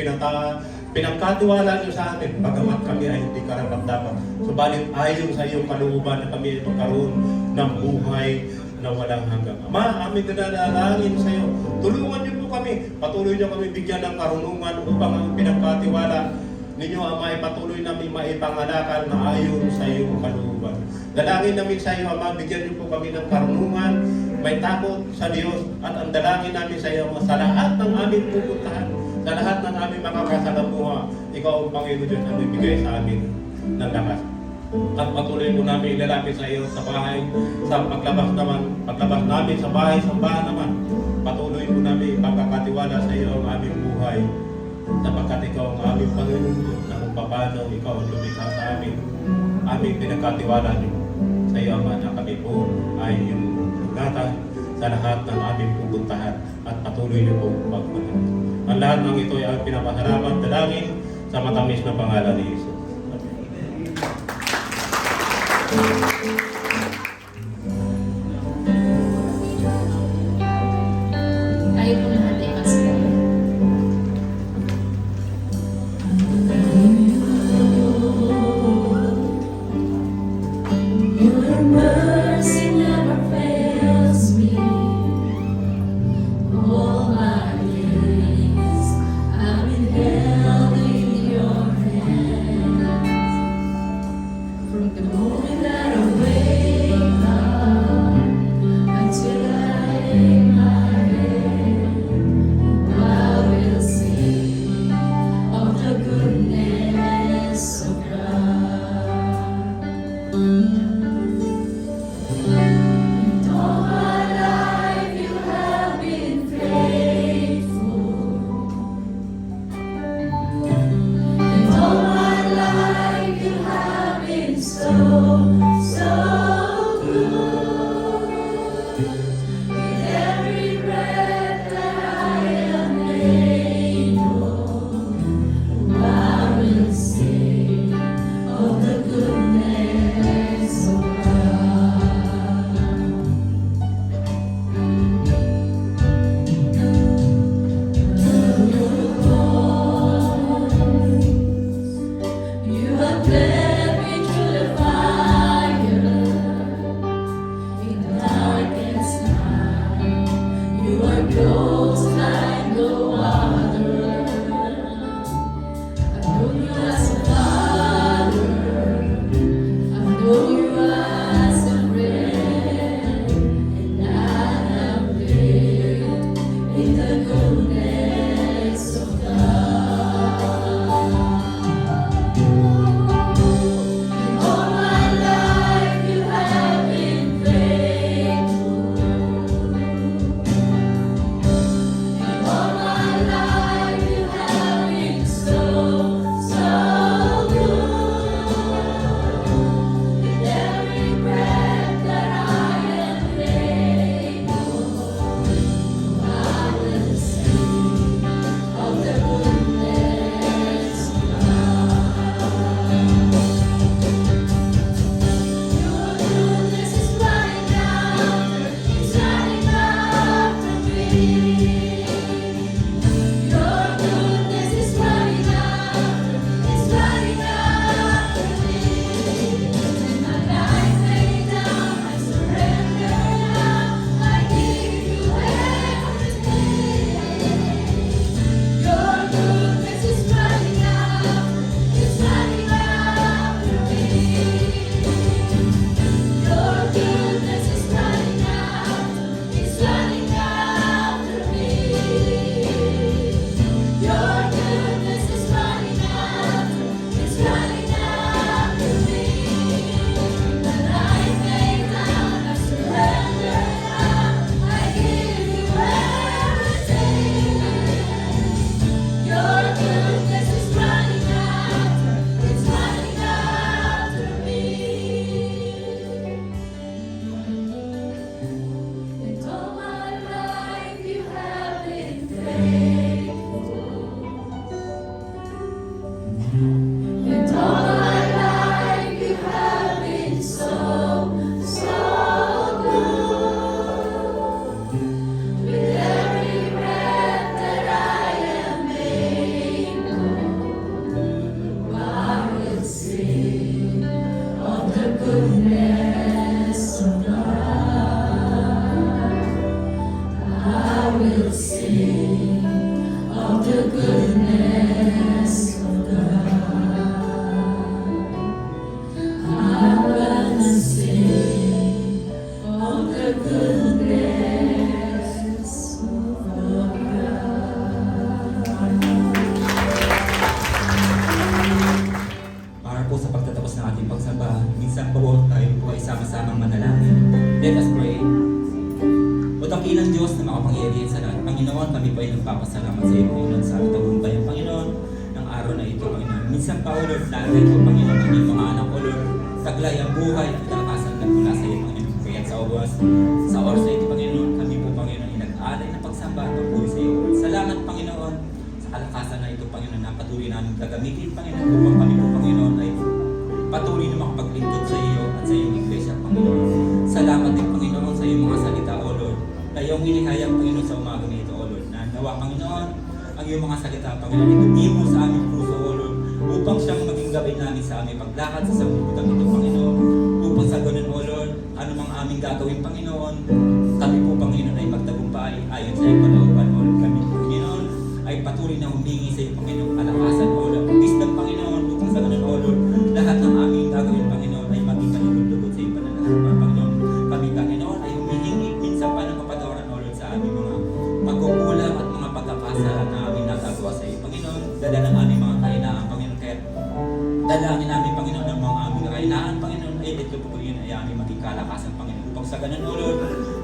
Speaker 5: pinagkatiwala niyo sa amin, bagamat kami ay hindi karapat-dapat. Subalit ayon sa iyong kalooban na kami ay magkaroon ng buhay na walang hanggang. Ama, aming dinadalangin sa iyo. Tulungan niyo po kami. Patuloy niyo kami bigyan ng karunungan upang ang pinagkatiwala ninyo, Ama, ay patuloy namin maipangalakal na ayon sa iyong kalooban. Dalangin namin sa iyo, Ama, bigyan niyo po kami ng karunungan, may takot sa Diyos, at ang dalangin namin sa iyo, sa lahat ng aming pupuntahan, sa lahat ng aming makakasalamuha, ikaw ang Panginoon Diyos na bibigay sa amin ng lakas. At patuloy po namin ilalapit sa iyo sa bahay, sa paglabas namin sa bahay, sambahan naman. Patuloy po namin ipagkakatiwala sa iyo ang aming buhay, sapagkat ikaw ang aming Panginoon Diyos, na kung paano ikaw ang lumikha sa amin, aming pinagkatiwala niyo sa iyo, Ama, na kami po ay inugatan sa lahat ng aming pupuntahan at patuloy niyo po pagpuntahan. Ang lahat ng ito ay ang pinapasalamat, dalangin sa matamis na pangalan ni Jesus.
Speaker 1: Tayo po lahat ay magsigaw.
Speaker 6: Your mercy never fails me. All my days I've been held in your hands. From the moment that I wake
Speaker 7: magkasamang manalangin. Let us pray. O dakilang Diyos na makapangyarihan sa lahat. Panginoon, kami po ay nagpapasalamat sa iyo, Panginoon, sa tagumpay ng Panginoon ng araw na ito, Panginoon. Minsan pa, O Lord, natin po, Panginoon, ang iyong mga anak, O Lord, taglay ang buhay at kalakasan na mula sa iyo, Panginoon. Kaya sa oras na ito, Panginoon, kami po, Panginoon, ay nag-alay na pagsamba at pagpuwi sa iyo. Salamat, Panginoon, sa kalakasan na ito, Panginoon, na patuloy namin gagamitin, Panginoon, upang kami po, Panginoon, ay patuloy na makapaglingkod sa iyo at sa iyong iglesia, Panginoon. Salamat din, Panginoon, sa iyong mga salita, O Lord, na iyong inihayag, Panginoon, sa umaga nito, O Lord, na nawa, Panginoon, ang iyong mga salita, Panginoon, itugin mo sa aming puso, O Lord, upang siyang maging gabay namin sa aming paglakad sa sanglibutan ito, Panginoon. Upang sa ganun, O Lord, ano mang aming gagawin, Panginoon, kami po, Panginoon, ay magtagumpay ayon sa iyong kalooban, O Lord. Kami, Panginoon, ay patuloy na humingi sa iyo, Panginoon, kalakasan, O Lord. Wisdom, Panginoon, upang sa ganun, O Lord, lahat ng aming gagawin, Panginoon, ay maging kalugod-lugod sa iyong pananalaman, Panginoon. Kami, Panginoon, ay humihingi minsan pa ng kapatawaran, O Lord, sa aming mga pagkukulang at mga pagkakasala na aming nagagawa sa iyo, Panginoon. Dala ng aming mga kahinaan, Panginoon, kaya dalangin namin, Panginoon, ng mga aming kahinaan, Panginoon, ay ito po yun ay aming maging kalakasan, Panginoon. Upang sa ganun, O Lord,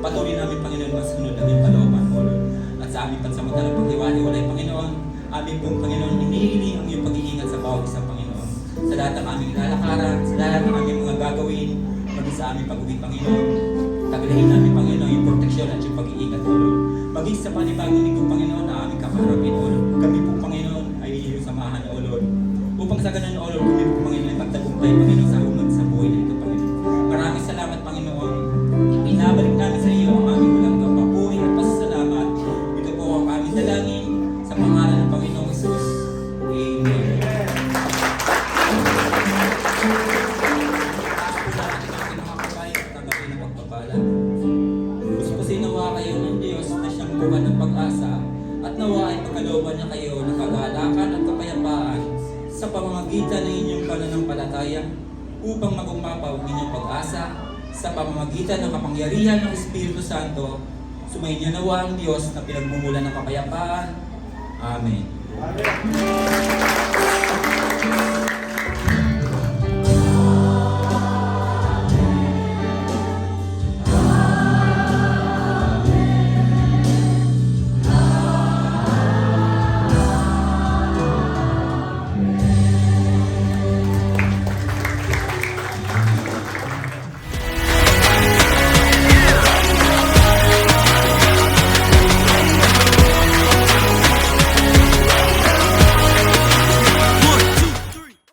Speaker 7: patuloy namin, Panginoon, masunod ang iyong kalooban, O Lord. At sa aming pansamantalang paghiwalay, Panginoon, aming pong, Panginoon, inihiling ang iyong pag-iingat sa bawat isang, Panginoon. Sa lahat ng aming lalakaran, sa lahat ng aming mga gagawin, maging sa aming pag-uwi, Panginoon. Taglayin namin, Panginoon, yung proteksyon at yung pag-iingat, O Lord. Maging sa panibagong linggo, Panginoon, na aming kaharapin, O Lord. Kami po, Panginoon, ay iyong samahan, O Lord. Upang sa ganun, O Lord, kami po, Panginoon, ay magtagumpay, Panginoon, sa humag sa buhay na ito, Panginoon. Maraming salamat, Panginoon. Inabalik namin sa iyo ang aming walang papuri at pasasalamat. Ito po ang aming dalangin sa pangalan ng Panginoong Hesus. Amen. Puspusin nawa kayo ng Diyos na siyang buwan ng pag-asa at nawa ay pagkalooban niya kayo ng kagalakan at kapayapaan sa pamamagitan ng inyong pananampalataya upang magumapaw ang inyong pag-asa sa pamamagitan ng kapangyarihan ng Espiritu Santo. Sumayin niyo nawa ang Diyos na pinagmumulan ng kapayapaan. Amen.